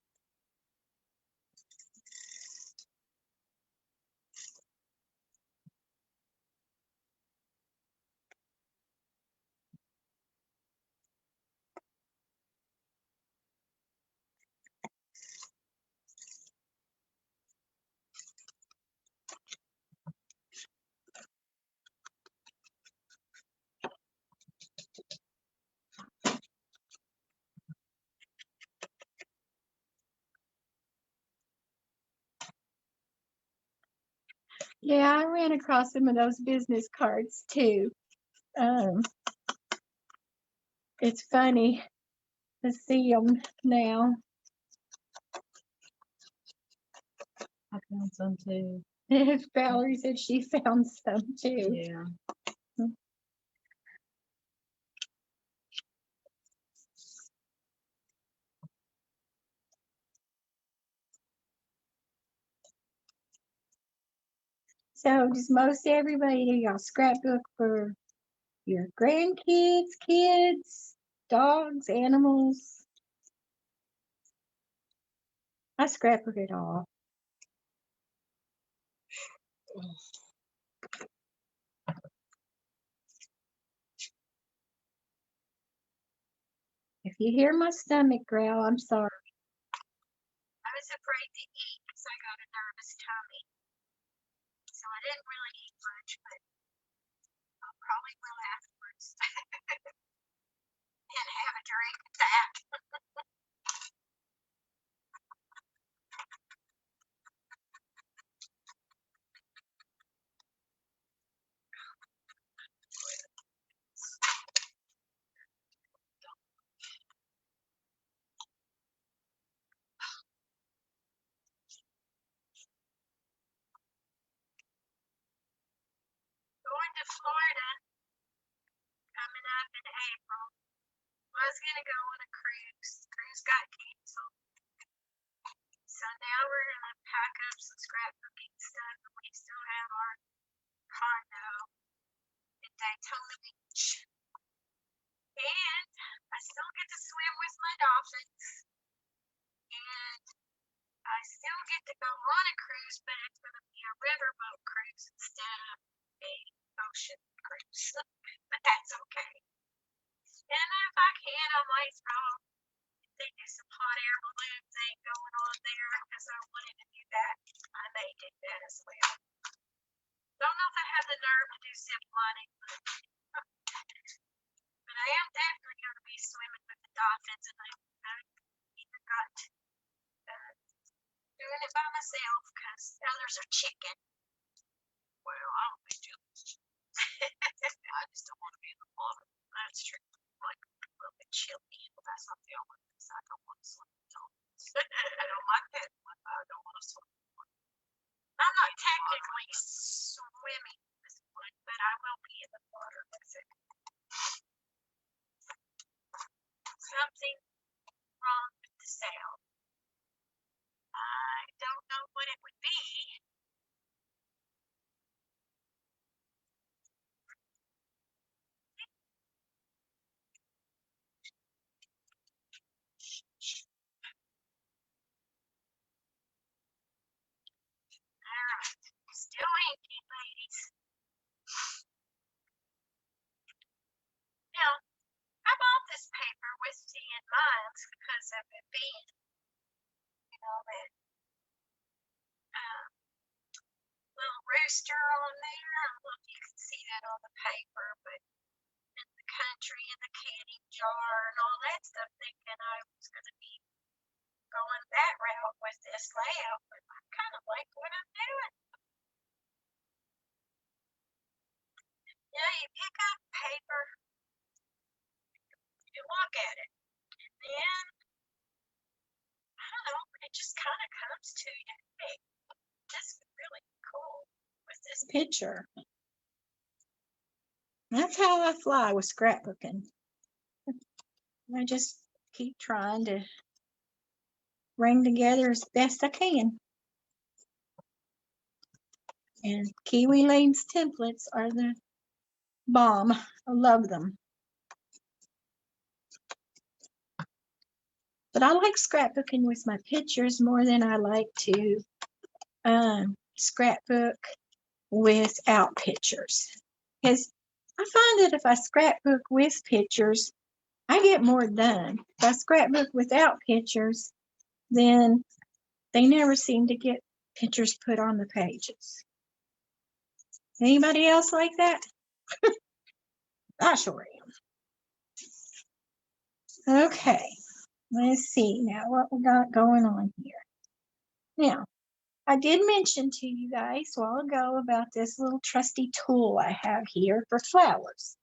Yeah, I ran across some of those business cards too. Um, it's funny to see them now. I found some too. Valerie said she found some too. Yeah. So does most everybody, do y'all scrapbook for your grandkids, kids, dogs, animals? I scrapbook it all. If you hear my stomach growl, I'm sorry. I was afraid to eat because I got a nervous tummy. So I didn't really eat much, but I probably will afterwards. And have a drink at that. Going to Florida coming up in April. Was gonna go on a cruise. Cruise got canceled. So now we're gonna pack up some scrapbooking stuff, and we still have our condo in Daytona Beach. And I still get to swim with my dolphins. And I still get to go on a cruise, but it's gonna be a riverboat cruise instead of a ocean cruise. But that's okay. And if I can, I might throw, if they do some hot air balloon thing going on there, because I wanted to do that. I may do that as well. Don't know if I have the nerve to do zip lining, but I am definitely going to be swimming with the dolphins, and I either got doing it by myself because others are chicken. Well, I don't be jealous. I just don't want to be in the water. That's true. Like a little bit chilly, but that's not the only reason I don't want to swim with dolphins. I don't like that. I don't want to swim. I'm not technically swimming this one, but I will be in the water with it. Something wrong with the sound. I don't know what it would be. Alright, still inking, ladies. Now, I bought this paper with tea in mind because of it being, you know, that little rooster on there. I don't know if you can see that on the paper, but in the country and the canning jar and all that stuff, thinking I was going to be going that route with this layout, but I kind of like what I'm doing. Yeah, you pick up paper, you look at it, and then, I don't know, it just kind of comes to you. Hey, this is really cool with this picture. That's how I fly with scrapbooking. I just keep trying to bring together as best I can. And Kiwi Lane's templates are the bomb. I love them. But I like scrapbooking with my pictures more than I like to scrapbook without pictures. Because I find that if I scrapbook with pictures, I get more done. If I scrapbook without pictures, then they never seem to get pictures put on the pages. Anybody else like that? I sure am. Okay, let's see now what we got going on here. Now, I did mention to you guys a while ago about this little trusty tool I have here for flowers.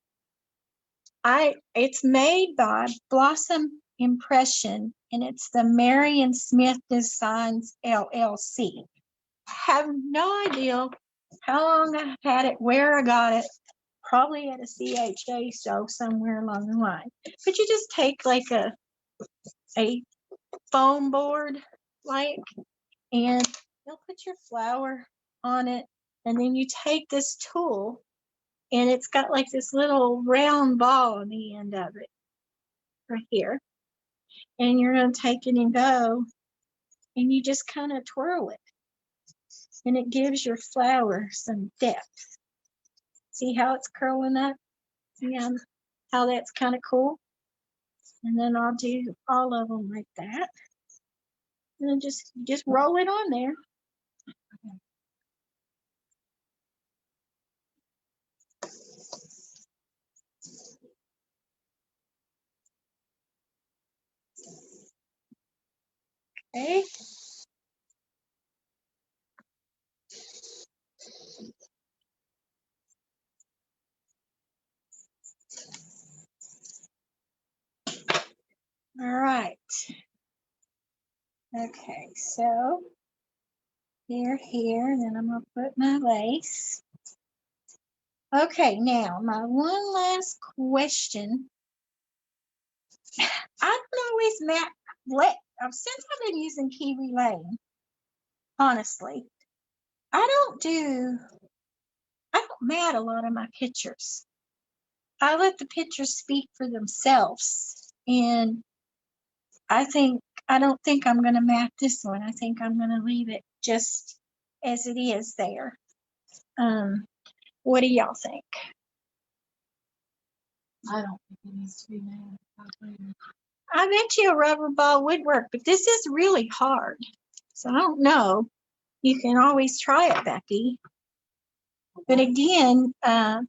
It's made by Blossom Impression, and it's the Marion Smith Designs LLC. I have no idea how long I had it, where I got it, probably at a CHA show somewhere along the line. But you just take like a foam board, like, and you'll put your flower on it, and then you take this tool, and it's got like this little round ball on the end of it, right here. And you're going to take it and go, and you just kind of twirl it, and it gives your flower some depth. See how it's curling up? See how that's kind of cool? And then I'll do all of them like that. And then just roll it on there. Okay. All right. Okay, so here, and then I'm going to put my lace. Okay, now my one last question. I don't always since I've been using Kiwi Lane, honestly, I don't mat a lot of my pictures. I let the pictures speak for themselves, and I don't think I'm going to mat this one. I think I'm going to leave it just as it is there. What do y'all think? I don't think it needs to be made. I bet you a rubber ball would work, but this is really hard. So I don't know. You can always try it, Becky. But again, the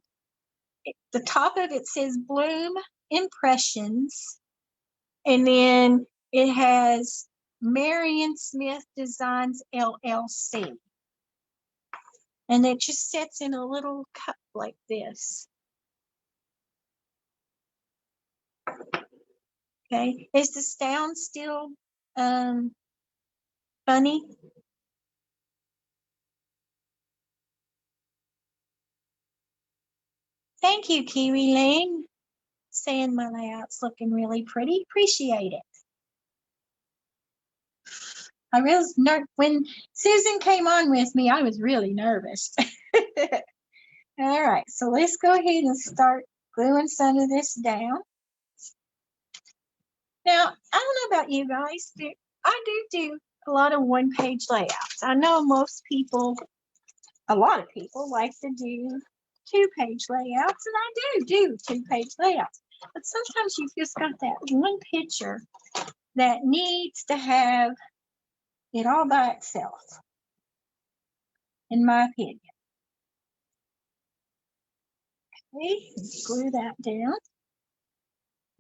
top of it says Bloom Impressions, and then it has Marion Smith Designs LLC. And it just sits in a little cup like this. Okay, is the sound still funny? Thank you, Kiwi Lane. Saying my layout's looking really pretty. Appreciate it. I was when Susan came on with me, I was really nervous. All right, so let's go ahead and start gluing some of this down. Now, I don't know about you guys, but I do a lot of one-page layouts. I know a lot of people like to do two-page layouts, and I do two-page layouts. But sometimes you've just got that one picture that needs to have it all by itself, in my opinion. Okay, glue that down.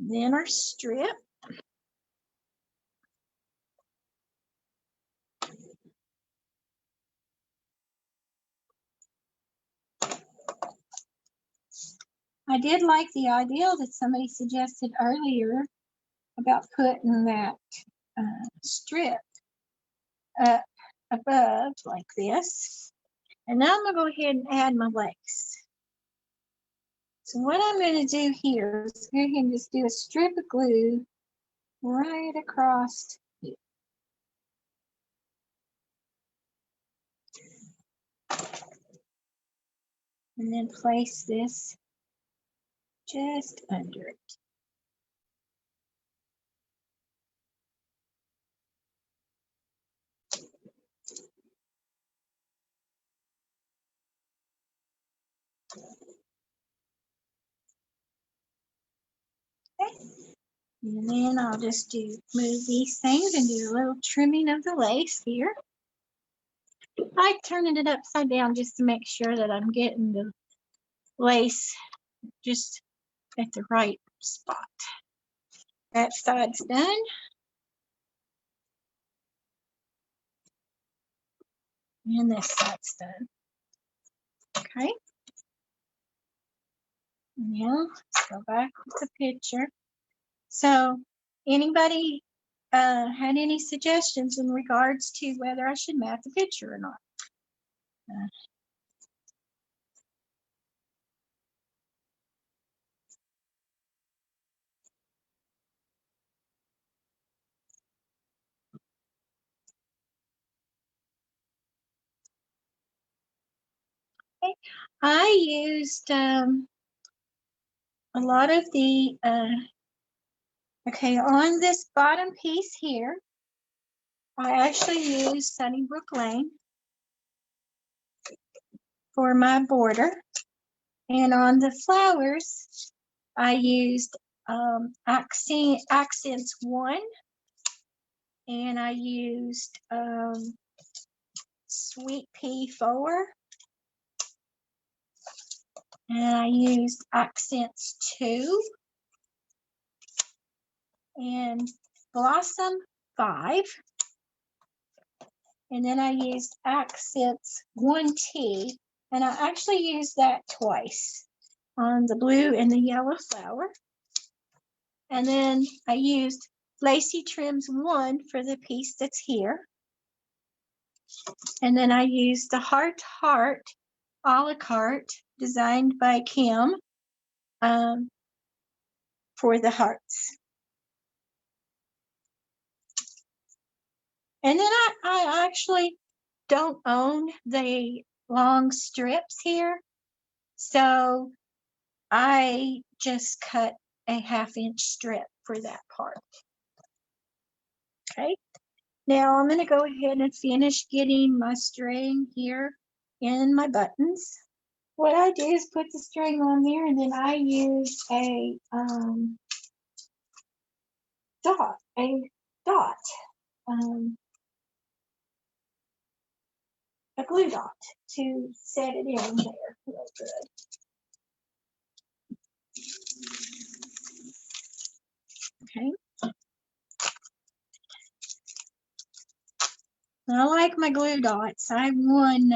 Then our strip. I did like the idea that somebody suggested earlier about putting that strip up above like this. And now I'm going to go ahead and add my lace. So what I'm going to do here is go ahead and just do a strip of glue right across here. And then place this just under it. Okay. And then I'll just move these things and do a little trimming of the lace here. I like turning it upside down just to make sure that I'm getting the lace just at the right spot. That side's done. And this side's done. Okay. Now let's go back with the picture. So anybody had any suggestions in regards to whether I should mat the picture or not? Okay. I used a lot of the, okay, on this bottom piece here, I actually used Sunnybrook Lane for my border. And on the flowers, I used Accents 1, and I used Sweet Pea 4, and I used Accents 2, and Blossom 5, and then I used Accents 1T, and I actually used that twice on the blue and the yellow flower. And then I used Lacy Trims 1 for the piece that's here. And then I used the Heart Heart a la carte designed by Kim for the hearts. And then I actually don't own the long strips here, so I just cut a 1/2 inch strip for that part. Okay, now I'm going to go ahead and finish getting my string here in my buttons. What I do is put the string on there, and then I use a dot, a glue dot to set it in there real good. Okay. I like my glue dots. I won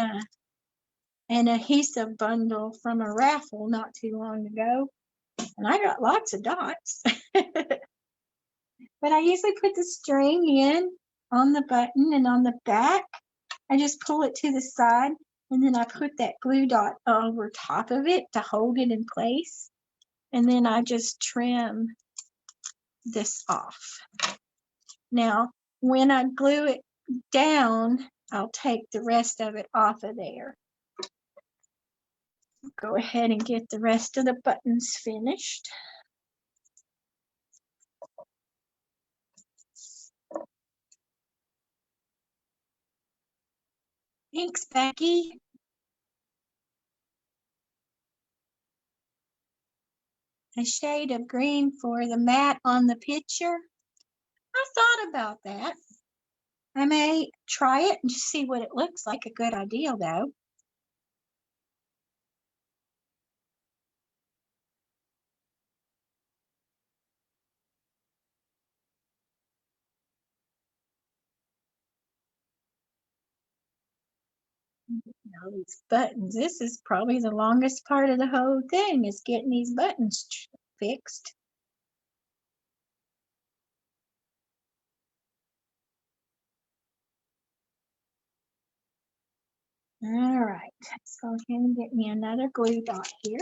an adhesive bundle from a raffle not too long ago, and I got lots of dots. But I usually put the string in on the button, and on the back, I just pull it to the side, and then I put that glue dot over top of it to hold it in place. And then I just trim this off. Now, when I glue it down, I'll take the rest of it off of there. Go ahead and get the rest of the buttons finished. Thanks, Becky. A shade of green for the mat on the picture. I thought about that. I may try it and just see what it looks like. A good idea, though. Now these buttons, this is probably the longest part of the whole thing, is getting these buttons fixed. All right, let's go ahead and get me another glue dot here.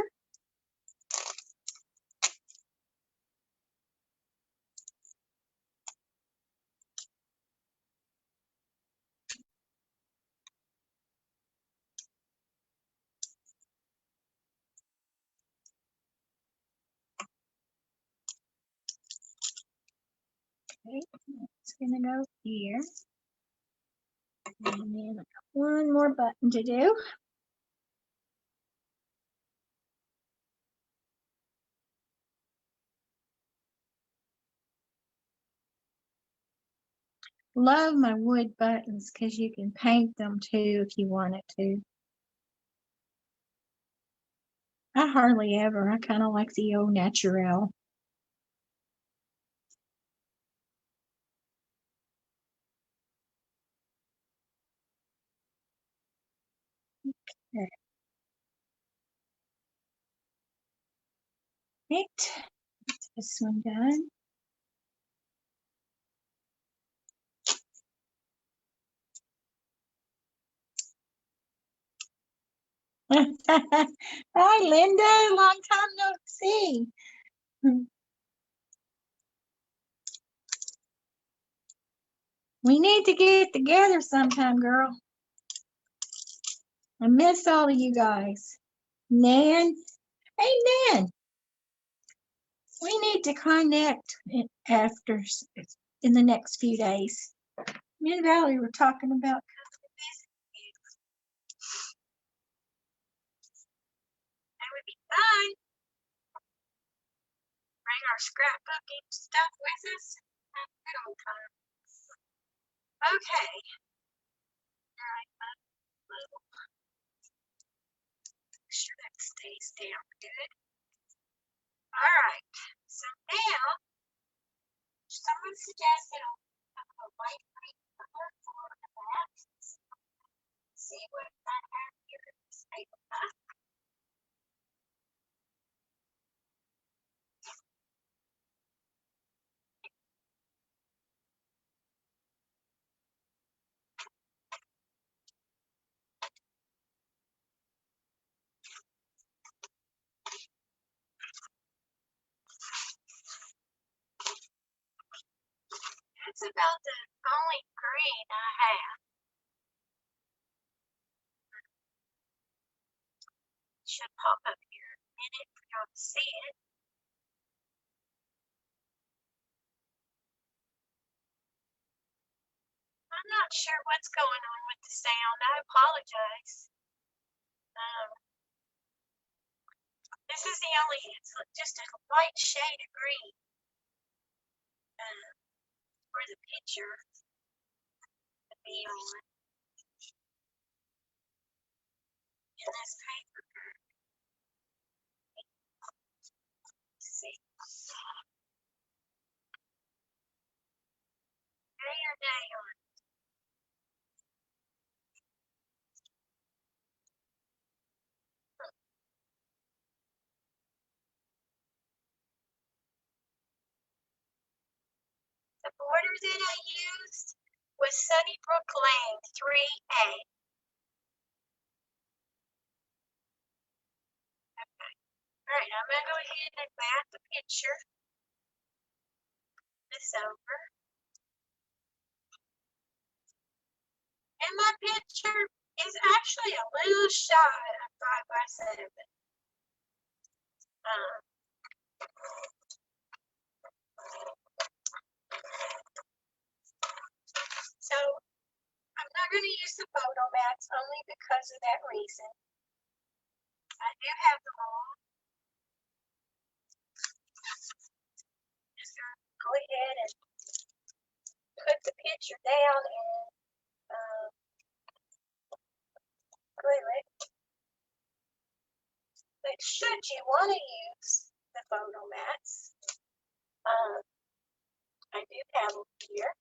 Okay, it's gonna go here. And then I got one more button to do. Love my wood buttons because you can paint them too if you wanted to. I hardly ever. I kind of like the au naturel. Right. This one done. Hi, Linda. Long time no see. We need to get together sometime, girl. I miss all of you guys. Nan. Hey, Nan. We need to connect after in the next few days. Me and Valerie were talking about coming to visit you. That would be fun. Bring our scrapbooking stuff with us. Have a good old time. Okay. All right. Make sure that stays down good. All right. So now, someone suggested a white green color for the map. See what I have here in this paper. That's about the only green I have. It should pop up here in a minute for y'all to see it. I'm not sure what's going on with the sound. I apologize. This is the only, it's just a light shade of green for the picture to be on in this paper. Let's see. Day or day on. The border that I used was Sunnybrook Lane 3A. Okay. All right, I'm gonna go ahead and map the picture. This over. And my picture is actually a little shy of 5x7. So I'm not going to use the photo mats only because of that reason. I do have them all. Just going to go ahead and put the picture down and glue it. But should you want to use the photo mats, I do have them here.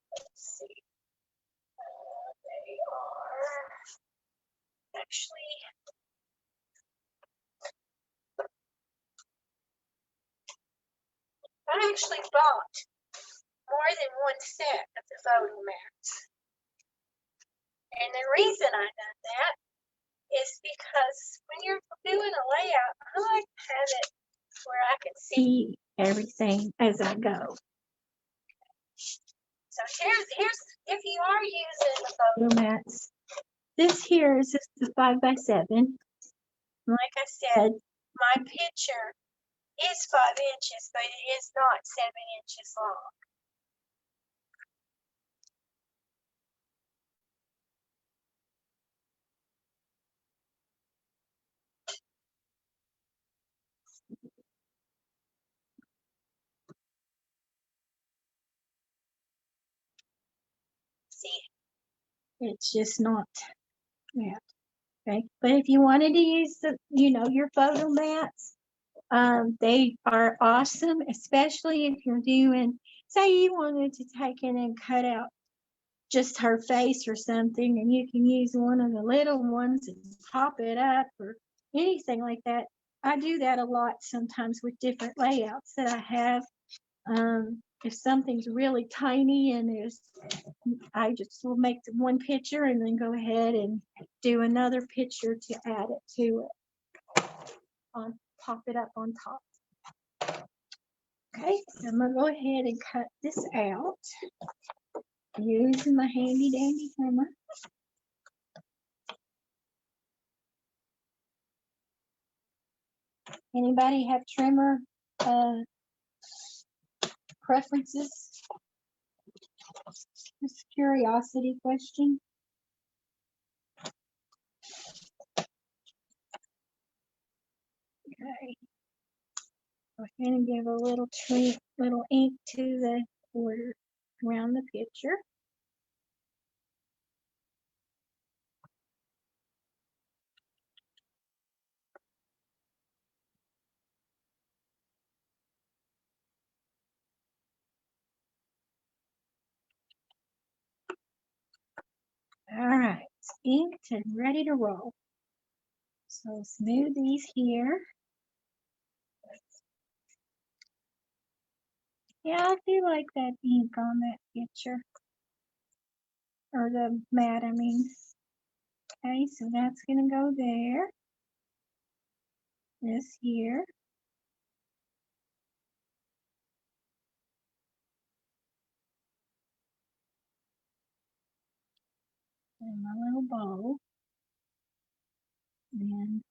Let's see. They are actually I actually bought more than one set of the photo mats. And the reason I done that is because when you're doing a layout, I like to have it where I can see everything as I go. So here's if you are using the photo mats, this here is just the 5x7. Like I said, my picture is 5 inches, but it is not 7 inches long. See, it's just not that. Okay, but if you wanted to use the, your photo mats, they are awesome, especially if you're doing, say you wanted to take in and cut out just her face or something, and you can use one of the little ones and pop it up or anything like that. I do that a lot sometimes with different layouts that I have. If something's really tiny and I just will make one picture and then go ahead and do another picture to add it to it. Pop it up on top. Okay, so I'm gonna go ahead and cut this out using my handy dandy trimmer. Anybody have trimmer preferences? Just a curiosity question. Okay. Go ahead and give a little ink to the border around the picture. All right, it's inked and ready to roll. So smooth these here. Yeah, I do like that ink on that picture. Or the mat, I mean. Okay, so that's gonna go there. This here. And my little bowl. And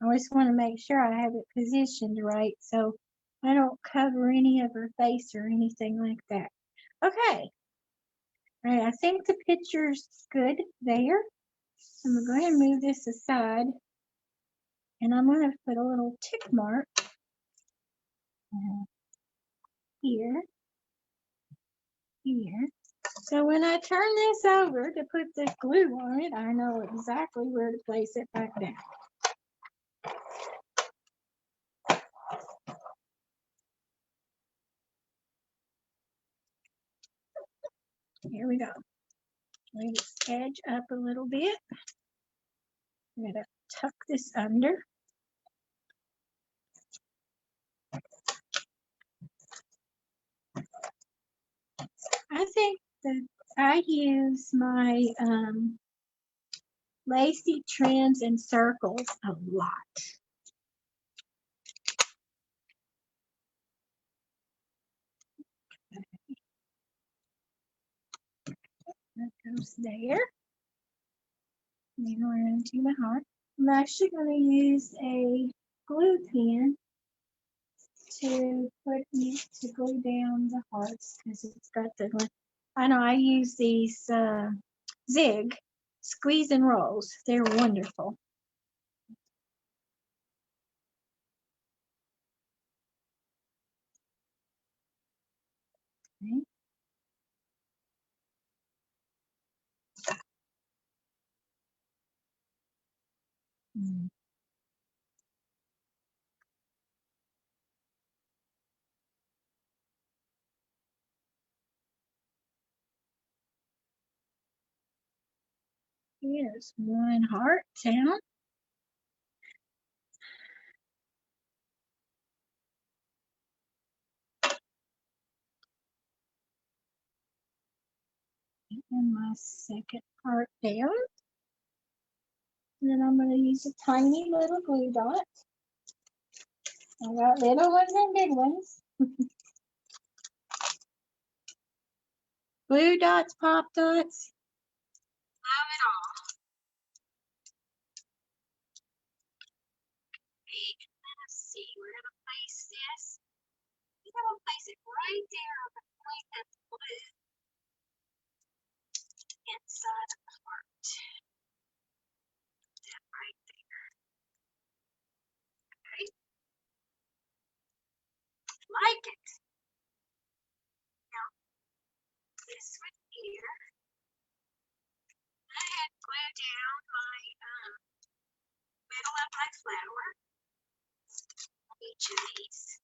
I always want to make sure I have it positioned right so I don't cover any of her face or anything like that. Okay. All right, I think the picture's good there. I'm going to go ahead and move this aside. And I'm going to put a little tick mark here, here. So when I turn this over to put the glue on it, I know exactly where to place it back down. Here we go. Lay this edge up a little bit. I'm going to tuck this under. I think that I use my lacy trims and circles a lot. That goes there. Then we're into the heart. I'm actually going to use a glue pen to glue down the hearts because it's got the. I know I use these Zig squeeze and rolls. They're wonderful. Okay. Here's one heart down. And my second heart down. And then I'm going to use a tiny little glue dot. I got little ones and big ones. Glue dots, pop dots. Love it all. Let's see, we're going to place this. We're going to place it right there on the point of glue inside of the heart. That right there. Okay. Like it. Now, this one here, I had glued down my middle of my flower on each of these.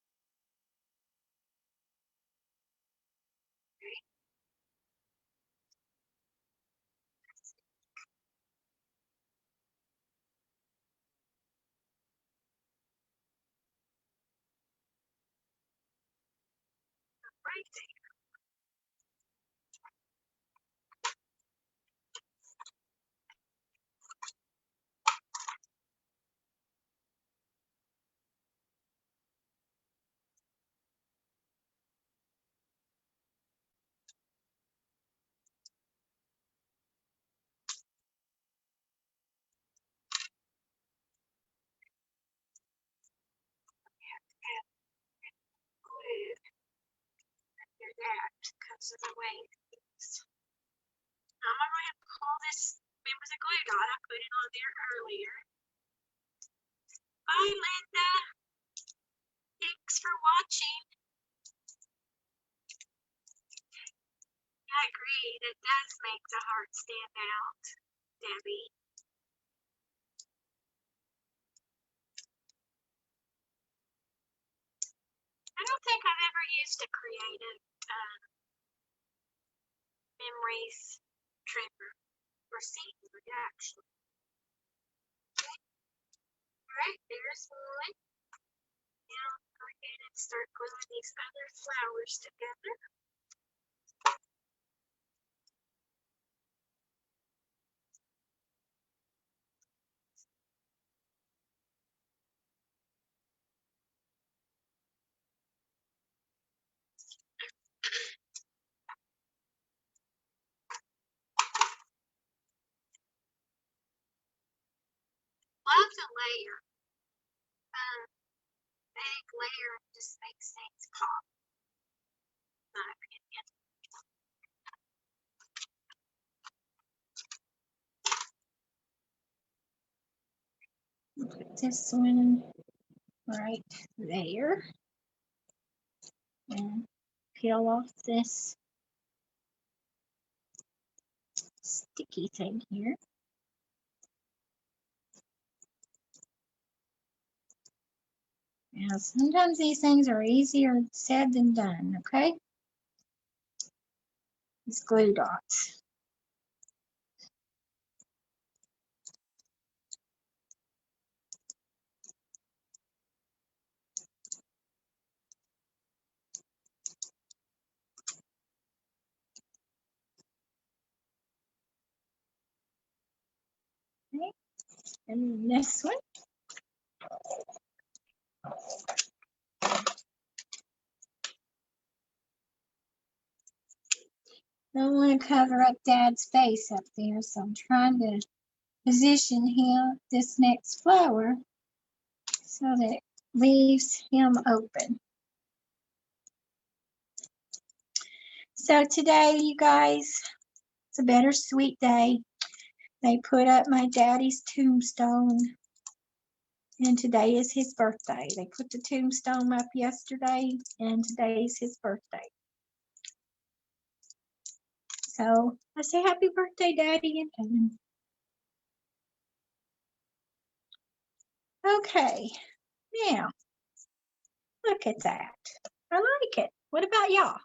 Okay. right there. Glue under that because of the way it is. I'm going to pull this, remember the glue dot, I put it on there earlier. Bye, Linda. Thanks for watching. I agree, that does make the heart stand out, Debbie. I don't think I've ever used a creative memories trimmer or scenery, actually. All right, there's one. Now I'll go ahead and start gluing these other flowers together. Love the layer. Big layer just makes things pop, in my opinion. Put this one right there and peel off this sticky thing here. Now, sometimes these things are easier said than done, okay? These glue dots. Okay. And this one. I don't want to cover up Dad's face up there, so I'm trying to position him, this next flower, so that it leaves him open. So today, you guys, it's a bittersweet day. They put up my daddy's tombstone, and today is his birthday. They put the tombstone up yesterday, and today is his birthday. So I say happy birthday, Daddy in heaven. Okay, now look at that. I like it. What about y'all?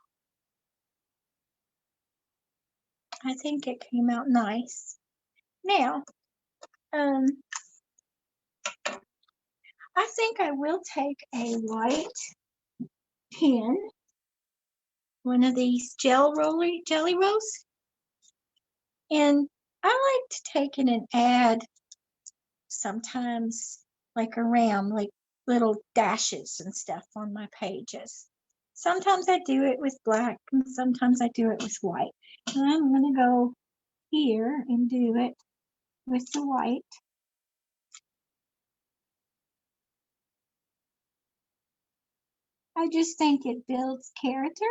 I think it came out nice. Now, I think I will take a white pen, one of these jelly rolls, and I like to take it and add sometimes like around like little dashes and stuff on my pages. Sometimes I do it with black and sometimes I do it with white. And I'm going to go here and do it with the white. I just think it builds character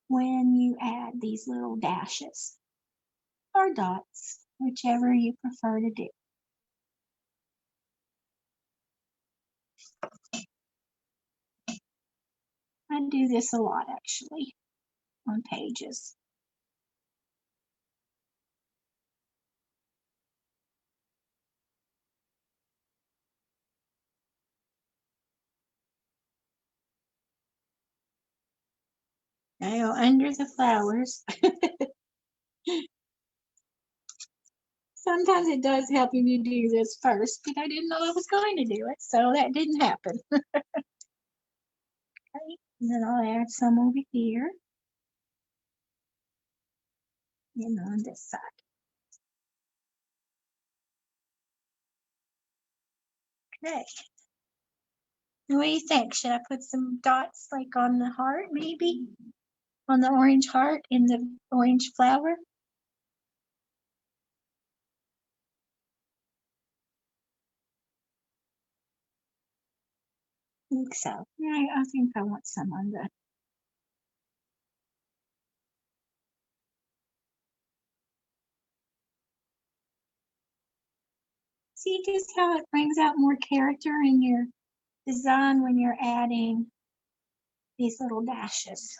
when you add these little dashes or dots, whichever you prefer to do. I do this a lot actually on pages. Now under the flowers. Sometimes it does help if you do this first, but I didn't know I was going to do it, so that didn't happen. Okay. And then I'll add some over here. And on this side. Okay. What do you think? Should I put some dots like on the heart, maybe? On the orange heart in the orange flower? I think so. Yeah, I think I want some on the. See just how it brings out more character in your design when you're adding these little dashes.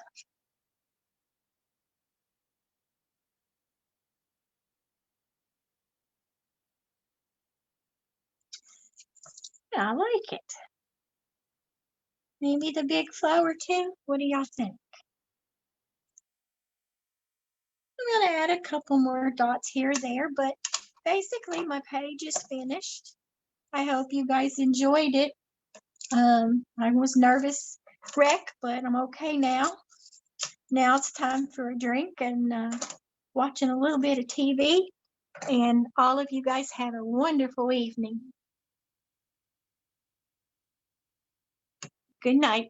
Yeah, I like it. Maybe the big flower too. What do y'all think? I'm gonna add a couple more dots here or there, but basically my page is finished. I hope you guys enjoyed it. I was nervous wreck, but I'm okay now. Now it's time for a drink and watching a little bit of TV. And all of you guys have a wonderful evening. Good night.